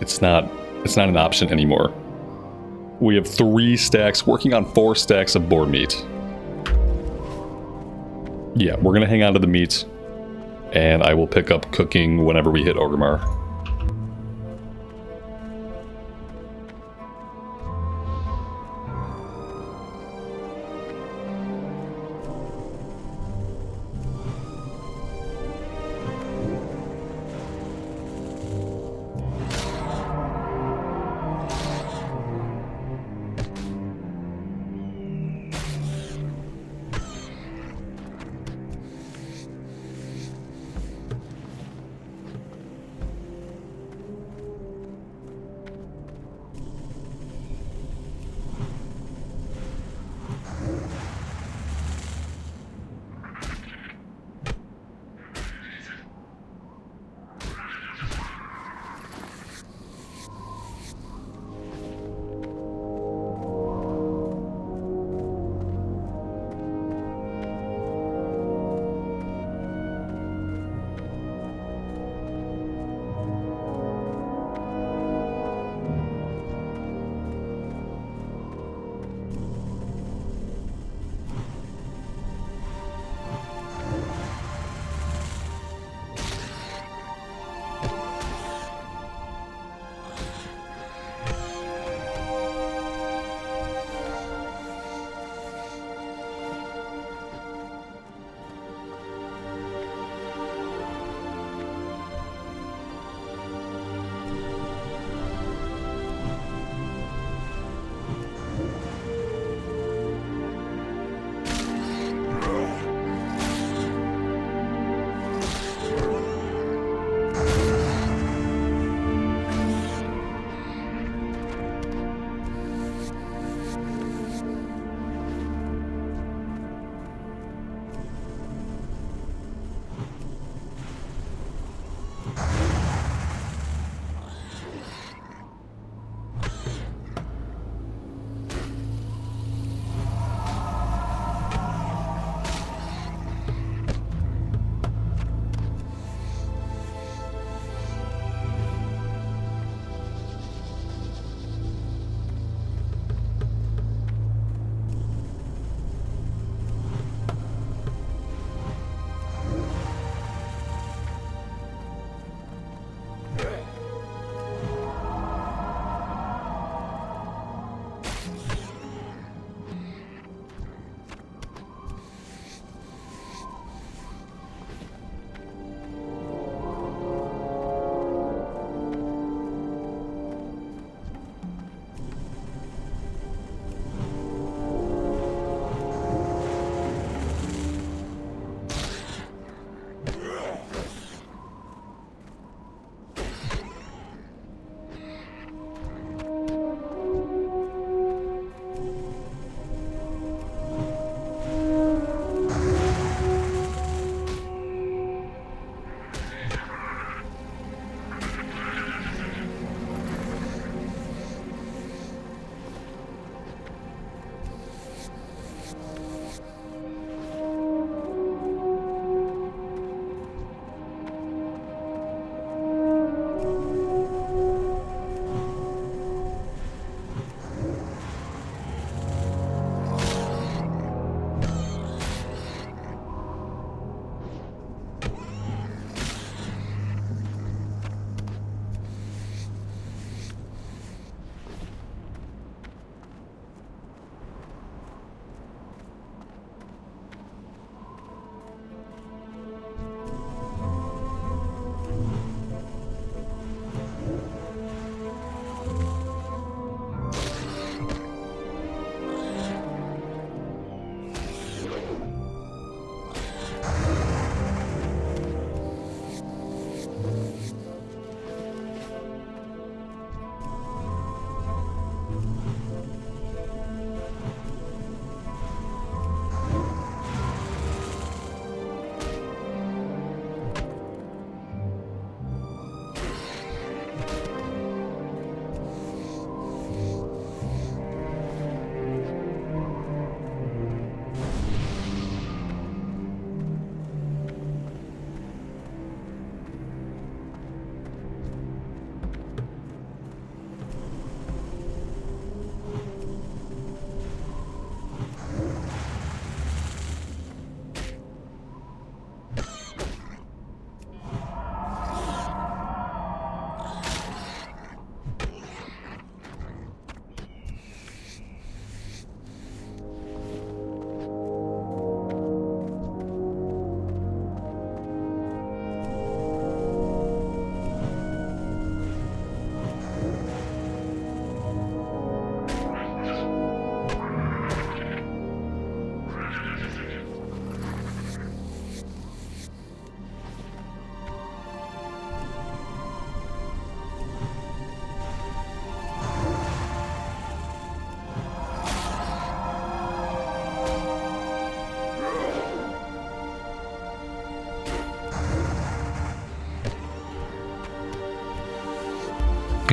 It's not an option anymore. We have 3 stacks, working on 4 stacks of boar meat. Yeah, we're gonna hang on to the meat, and I will pick up cooking whenever we hit Orgrimmar.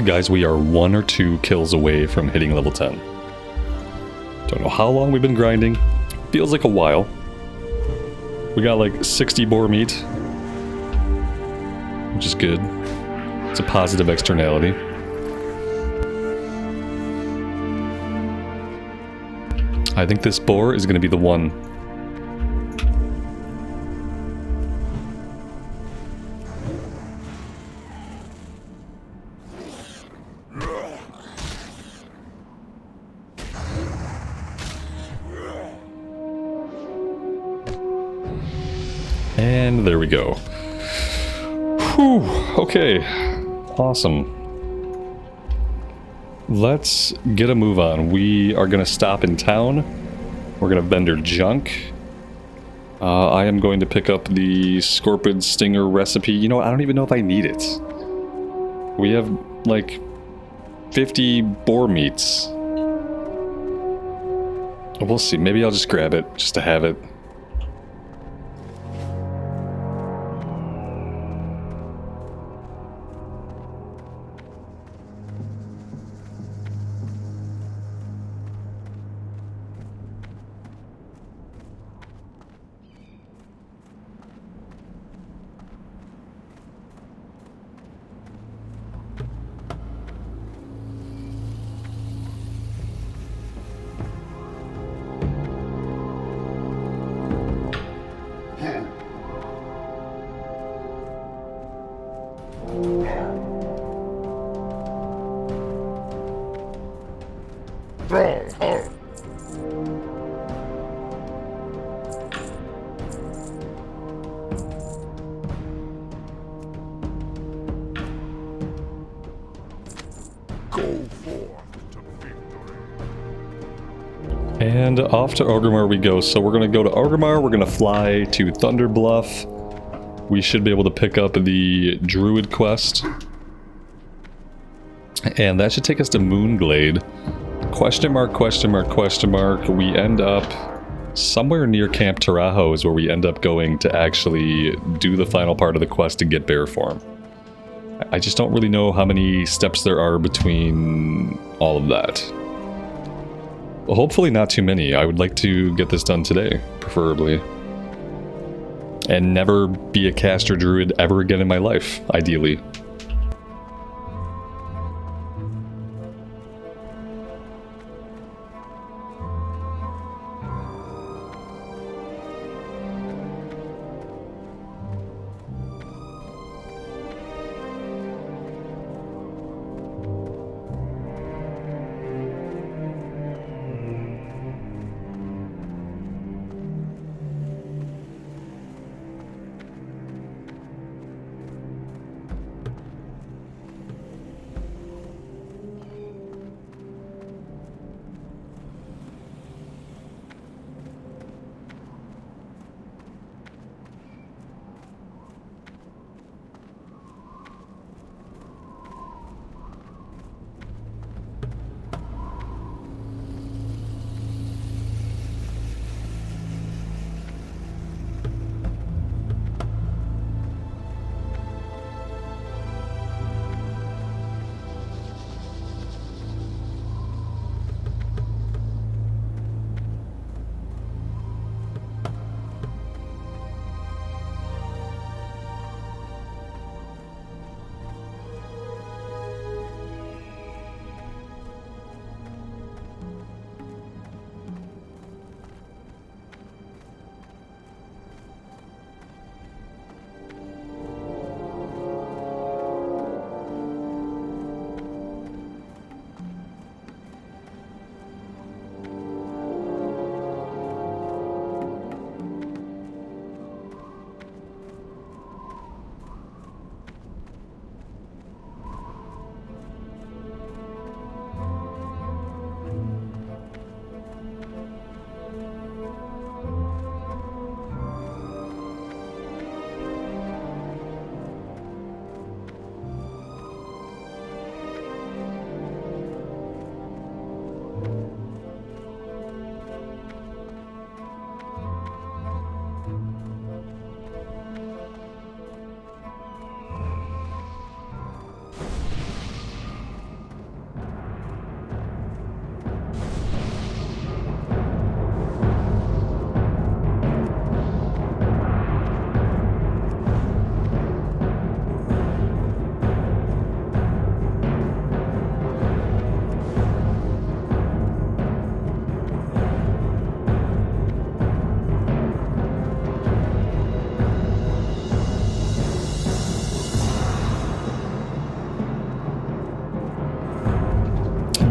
Guys, we are 1 or 2 kills away from hitting level 10. Don't know how long we've been grinding. Feels like a while. We got like 60 boar meat, which is good. It's a positive externality. I think this boar is going to be the one. And there we go. Whew, okay. Awesome. Let's get a move on. We are going to stop in town. We're going to vendor junk. I am going to pick up the Scorpion Stinger recipe. You know, I don't even know if I need it. We have, like, 50 boar meats. We'll see. Maybe I'll just grab it, just to have it. And off to Orgrimmar we go. So we're going to go to Orgrimmar, we're going to fly to Thunder Bluff. We should be able to pick up the Druid quest. And that should take us to Moonglade. Question mark, question mark, question mark. We end up somewhere near Camp Tarajo is where we end up going to actually do the final part of the quest to get bear form. I just don't really know how many steps there are between all of that. Well, hopefully not too many. I would like to get this done today, preferably. And never be a caster druid ever again in my life, ideally.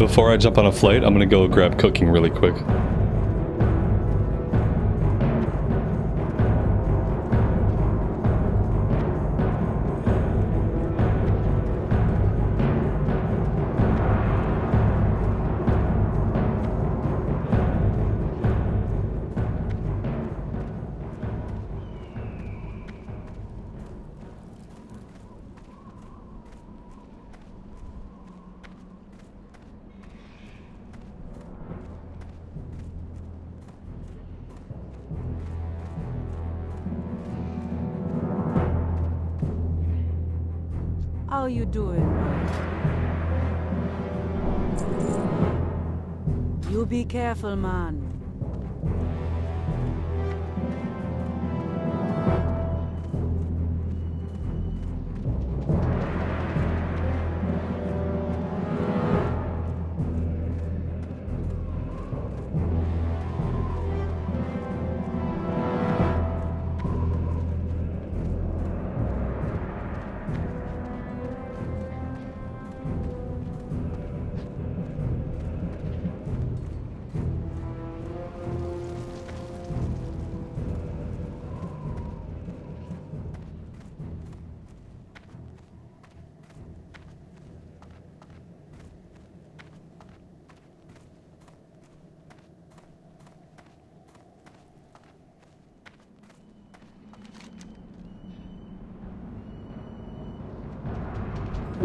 before I jump on a flight, I'm gonna go grab cooking really quick. How you doing? You be careful, man.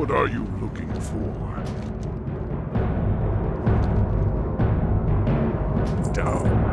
What are you looking for? Down.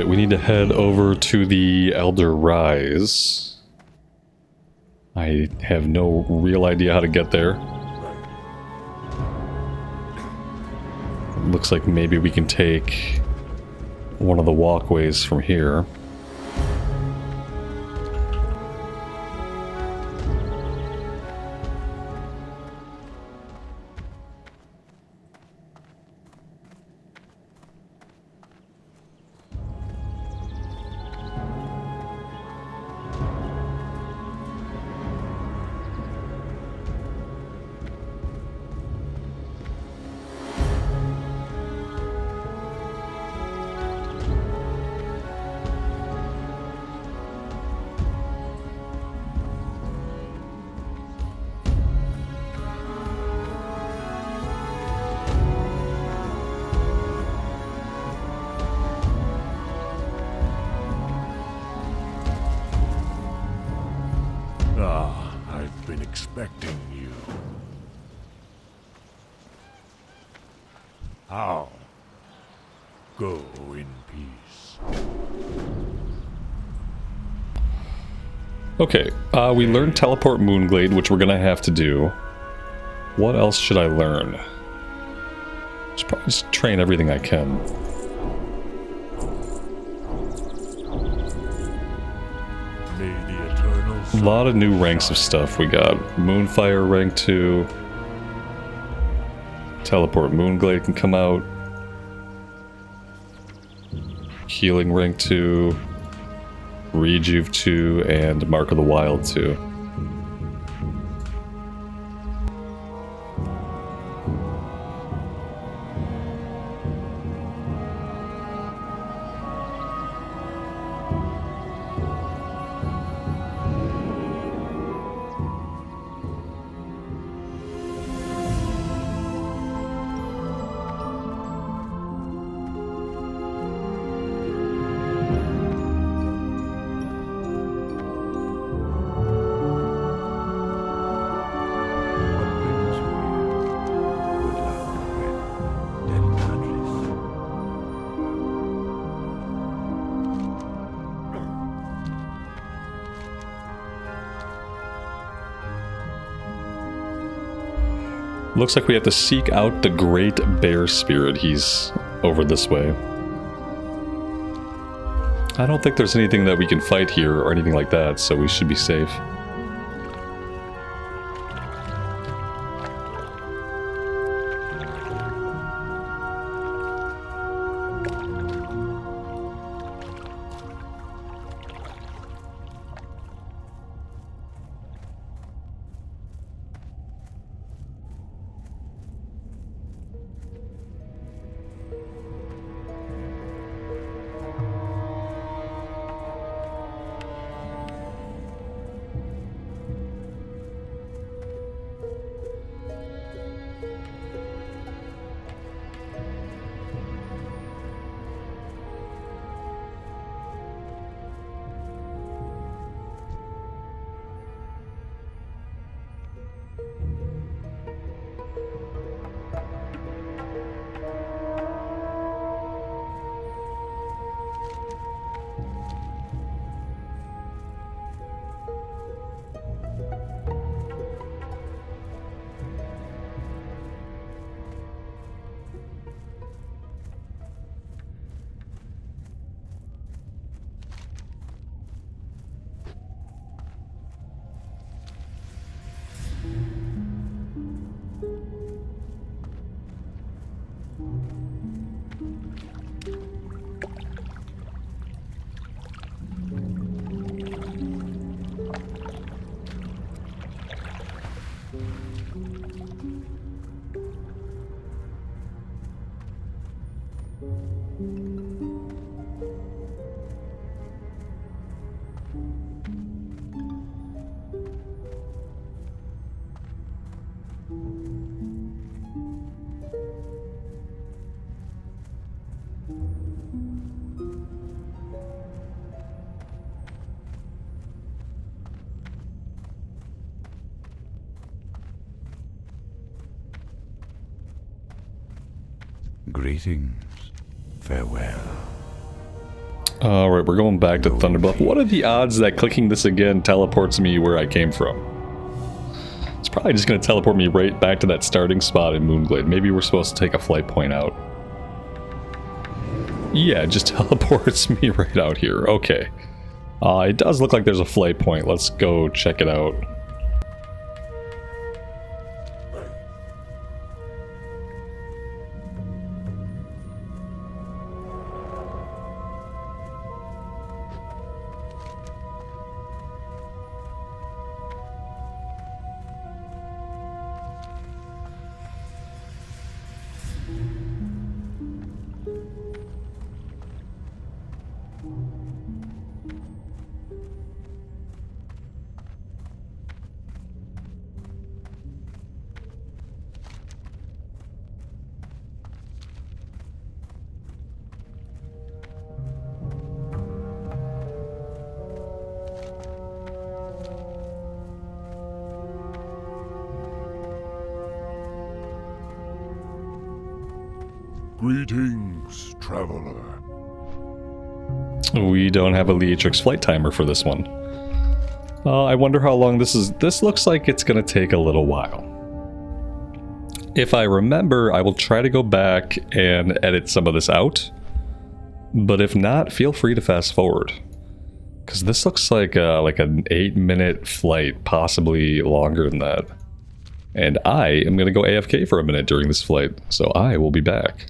we need to head over to the Elder Rise. I have no real idea how to get there. Looks like maybe we can take one of the walkways from here. I've been expecting you. How? Go in peace. Okay, we learned Teleport Moonglade, which we're gonna have to do. What else should I learn? Should probably just train everything I can. A lot of new ranks of stuff we got. Moonfire rank 2. Teleport Moonglade can come out. Healing rank 2. Rejuve 2 and Mark of the Wild 2. Looks like we have to seek out the Great Bear Spirit. He's over this way. I don't think there's anything that we can fight here or anything like that, so we should be safe. Greetings. Farewell. Alright, we're going back to Thunderbluff. What are the odds that clicking this again teleports me where I came from? It's probably just going to teleport me right back to that starting spot in Moonglade. Maybe we're supposed to take a flight point out. Yeah, it just teleports me right out here. Okay. It does look like there's a flight point. Let's go check it out. Greetings, traveler. We don't have a Leatrix flight timer for this one. I wonder how long this is. This looks like it's going to take a little while. If I remember, I will try to go back and edit some of this out. But if not, feel free to fast forward. Because this looks like an 8-minute flight, possibly longer than that. And I am going to go AFK for a minute during this flight, so I will be back.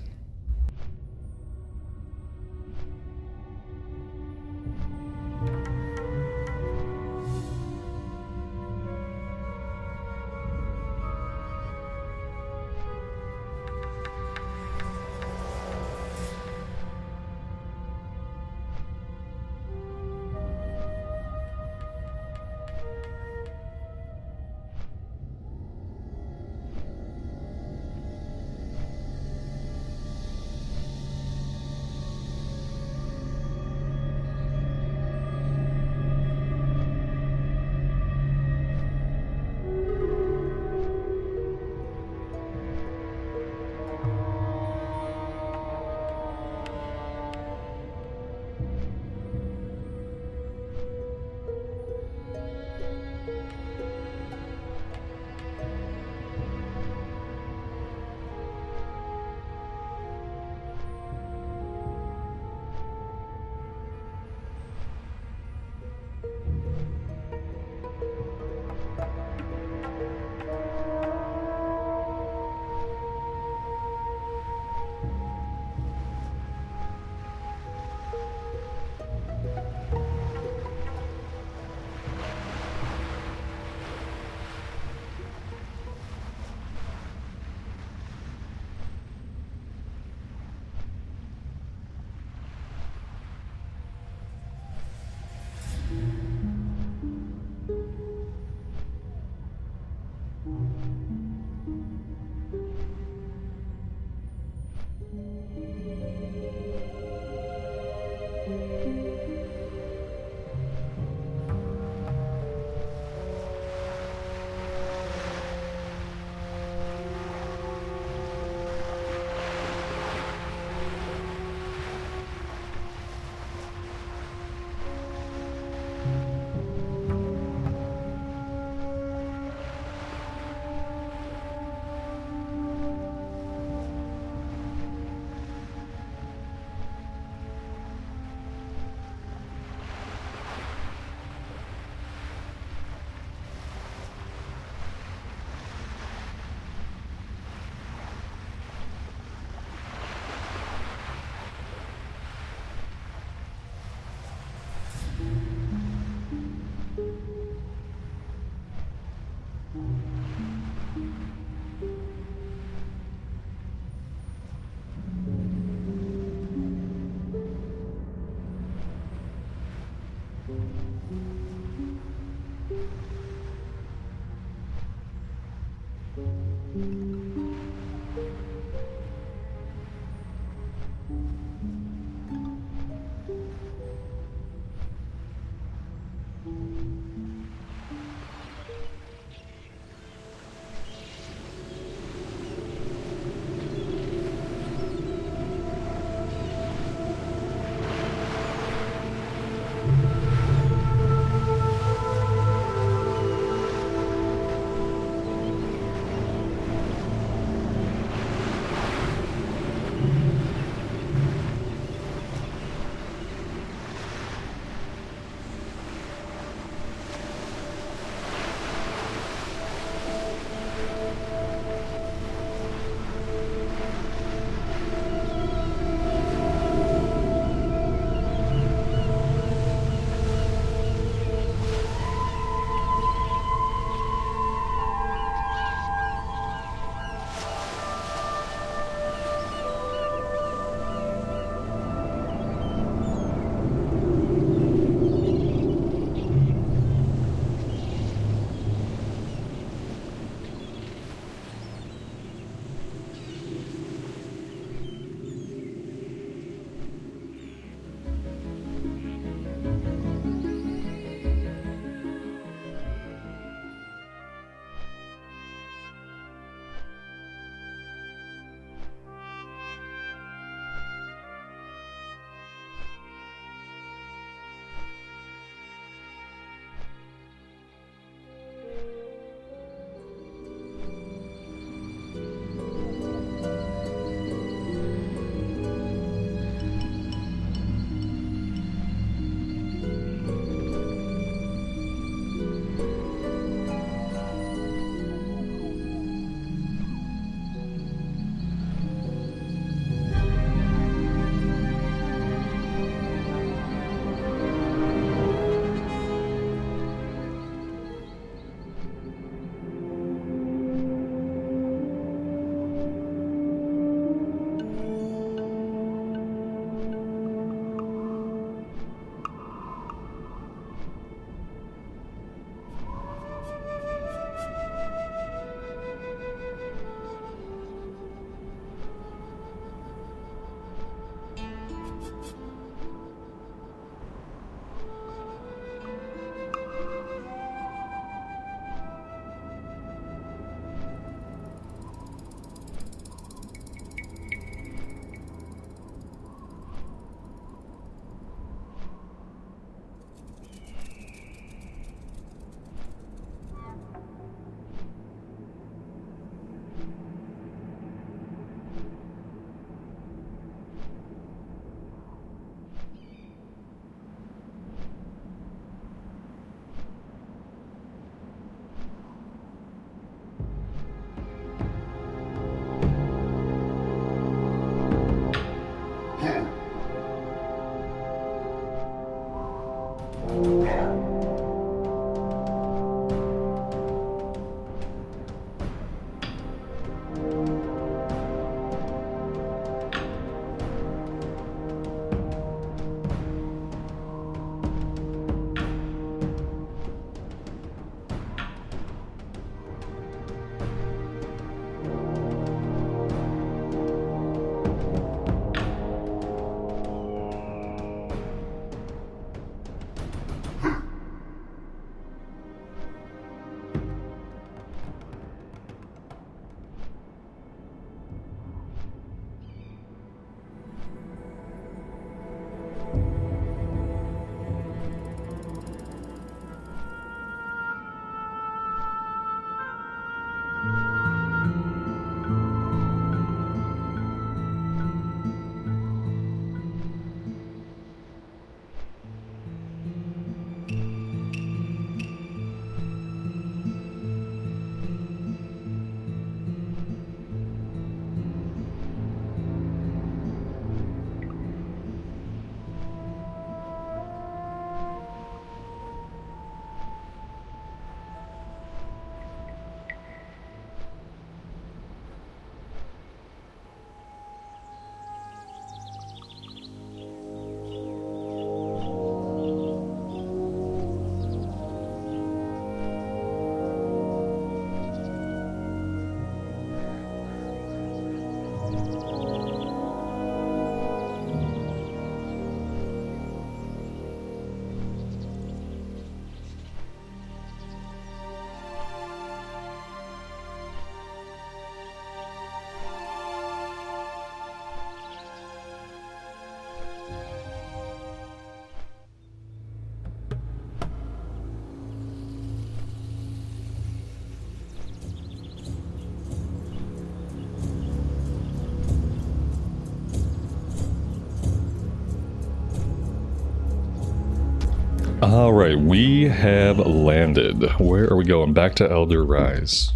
Alright, we have landed. Where are we going? Back to Elder Rise.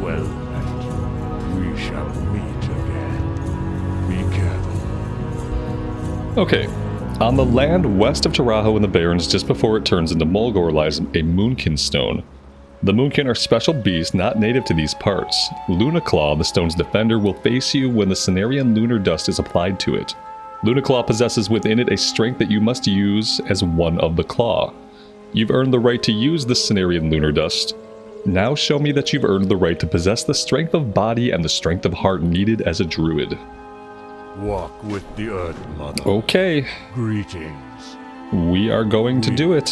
Well met. We shall meet again. Be careful. Okay. On the land west of Taraho in the Barrens, just before it turns into Mulgore, lies a Moonkin stone. The Moonkin are special beasts not native to these parts. Lunaclaw, the stone's defender, will face you when the Cenarian lunar dust is applied to it. Lunaclaw possesses within it a strength that you must use as one of the claw. You've earned the right to use the Cenarian lunar dust. Now show me that you've earned the right to possess the strength of body and the strength of heart needed as a druid. Walk with the Earth Mother. Okay, Greetings. we are going to do it.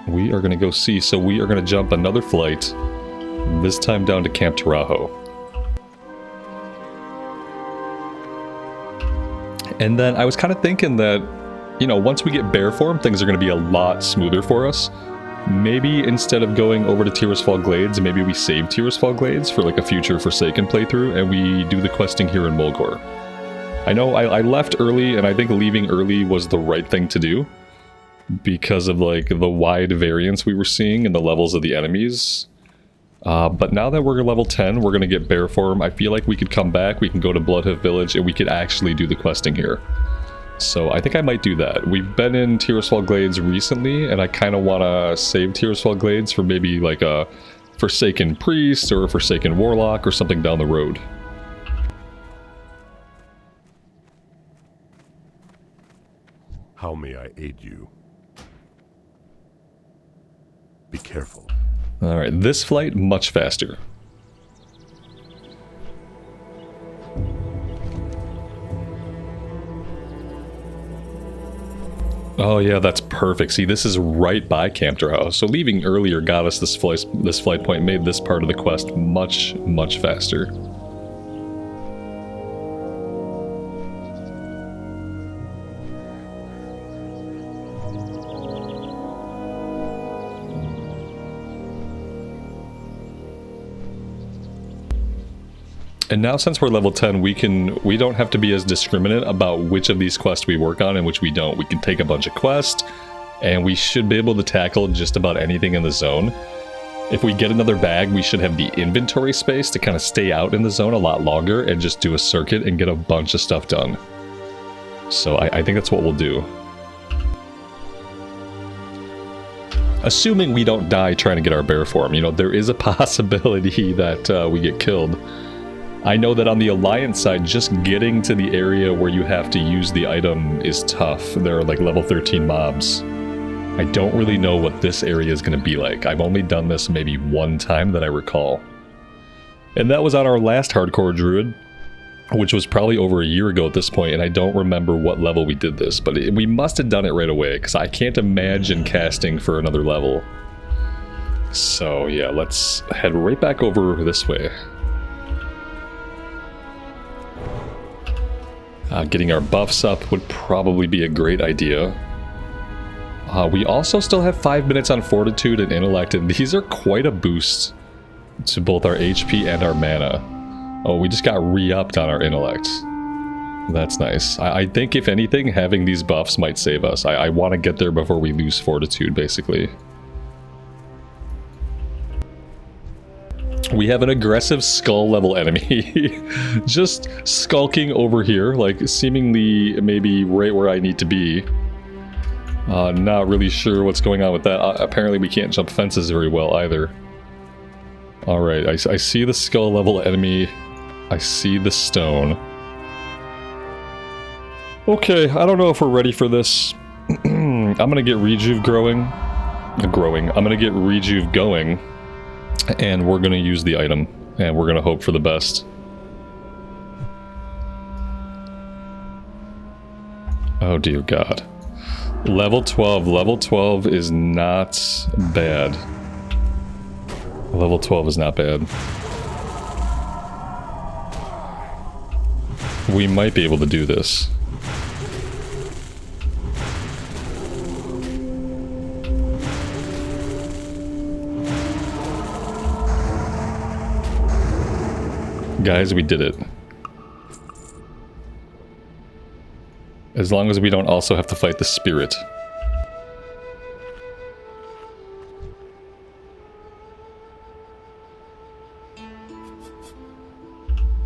We are going to go see, so we are going to jump another flight, this time down to Camp Taraho. And then I was kind of thinking that, you know, once we get bear form, things are going to be a lot smoother for us. Maybe instead of going over to Tirisfal Glades, maybe we save Tirisfal Glades for like a future Forsaken playthrough, and we do the questing here in Mulgore. I know I left early, and I think leaving early was the right thing to do, because of like the wide variance we were seeing in the levels of the enemies. But now that we're level 10, we're going to get bear form. I feel like we could come back, we can go to Bloodhoof Village, and we could actually do the questing here. So I think I might do that. We've been in Tirisfal Glades recently, and I kind of want to save Tirisfal Glades for maybe like a Forsaken Priest or a Forsaken Warlock or something down the road. How may I aid you? Be careful. Alright, this flight, much faster. Oh yeah, that's perfect. See, this is right by Camp Taraho. So leaving earlier got us this flight point, made this part of the quest much, much faster. And now since we're level 10, we don't have to be as discriminate about which of these quests we work on and which we don't. We can take a bunch of quests, and we should be able to tackle just about anything in the zone. If we get another bag, we should have the inventory space to kind of stay out in the zone a lot longer and just do a circuit and get a bunch of stuff done. So I think that's what we'll do. Assuming we don't die trying to get our bear form. You know, there is a possibility that we get killed. I know that on the Alliance side, just getting to the area where you have to use the item is tough. There are like level 13 mobs. I don't really know what this area is going to be like. I've only done this maybe one time that I recall. And that was on our last hardcore druid, which was probably over a year ago at this point, and I don't remember what level we did this, but we must have done it right away, because I can't imagine casting for another level. So yeah, let's head right back over this way. Getting our buffs up would probably be a great idea. We also still have 5 minutes on Fortitude and Intellect, and these are quite a boost to both our HP and our mana. Oh, we just got re-upped on our Intellect. That's nice. I think, if anything, having these buffs might save us. I want to get there before we lose Fortitude, basically. We have an aggressive skull-level enemy. Just skulking over here, like, seemingly maybe right where I need to be. Not really sure what's going on with that. Apparently we can't jump fences very well, either. Alright, I see the skull level enemy. I see the stone. Okay, I don't know if we're ready for this. I'm gonna get Rejuve I'm gonna get Rejuve going. And we're gonna use the item. And we're gonna hope for the best. Oh dear God. Level 12. Level 12 is not bad. Level 12 is not bad. We might be able to do this. Guys, we did it. As long as we don't also have to fight the spirit.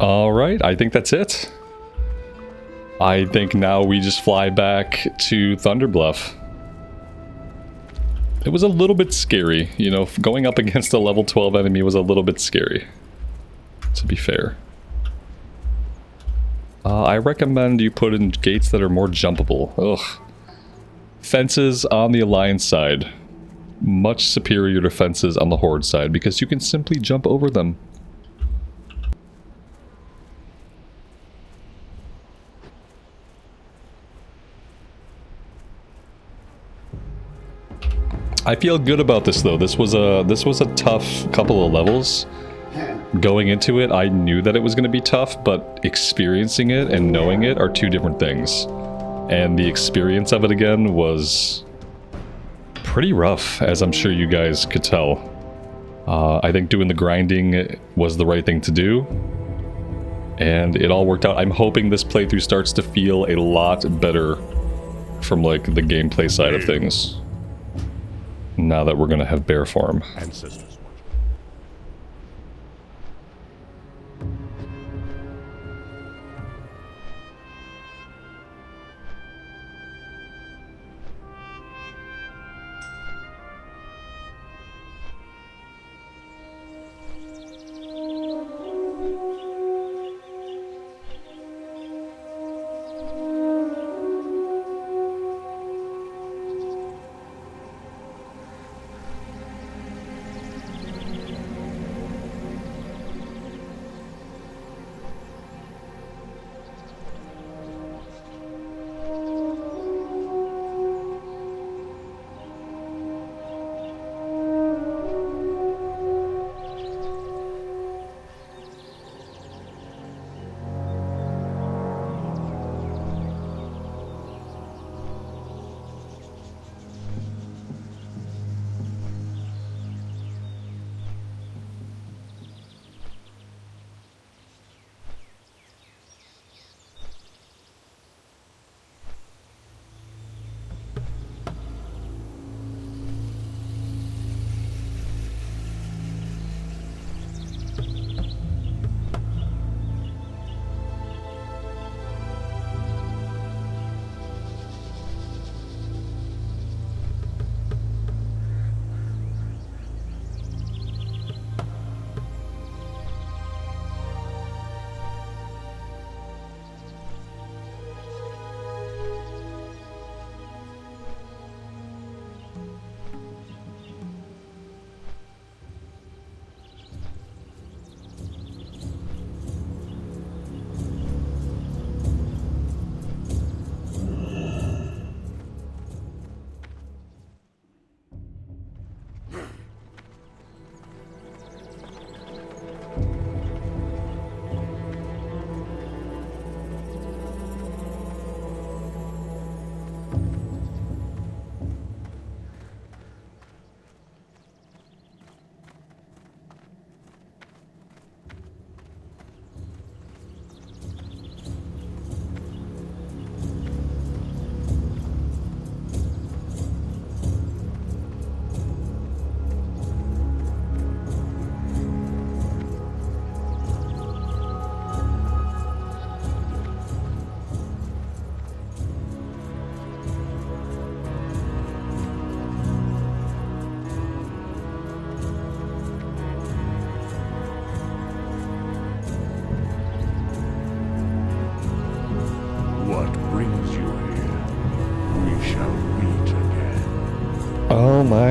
Alright, I think that's it. I think now we just fly back to Thunderbluff. It was a little bit scary, you know, going up against a level 12 enemy was a little bit scary. To be fair. I recommend you put in gates that are more jumpable. Ugh. Fences on the Alliance side. Much superior to fences on the Horde side, because you can simply jump over them. I feel good about this though. This was a tough couple of levels. Going into it, I knew that it was going to be tough, but experiencing it and knowing it are two different things. And the experience of it again was pretty rough, as I'm sure you guys could tell. I think doing the grinding was the right thing to do. And it all worked out. I'm hoping this playthrough starts to feel a lot better from like the gameplay side of things. Now that we're going to have bear form. Ancestors.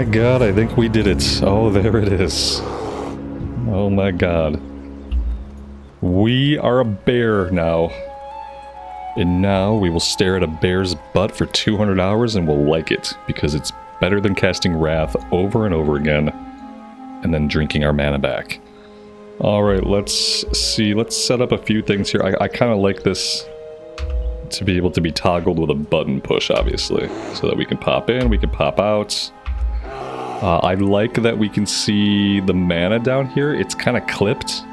my god, I think we did it. Oh, there it is. Oh my god. We are a bear now. And now we will stare at a bear's butt for 200 hours and we'll like it. Because it's better than casting Wrath over and over again. And then drinking our mana back. Alright, let's see. Let's set up a few things here. I kind of like this to be able to be toggled with a button push, obviously. So that we can pop in, we can pop out. I like that we can see the mana down here. It's kind of clipped.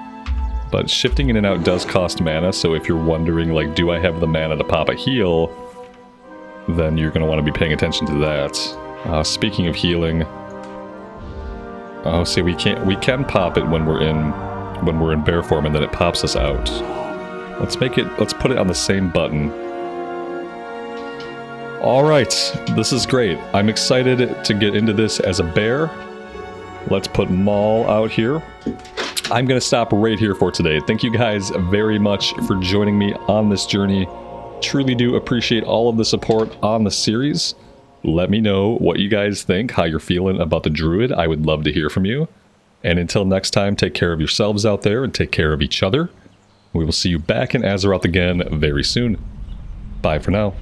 But shifting in and out does cost mana, so if you're wondering, like, do I have the mana to pop a heal? Then you're going to want to be paying attention to that. Speaking of healing... Oh, see, we can pop it when we're in bear form, and then it pops us out. Let's put it on the same button. Alright, this is great. I'm excited to get into this as a bear. Let's put Maul out here. I'm going to stop right here for today. Thank you guys very much for joining me on this journey. Truly do appreciate all of the support on the series. Let me know what you guys think, how you're feeling about the Druid. I would love to hear from you. And until next time, take care of yourselves out there and take care of each other. We will see you back in Azeroth again very soon. Bye for now.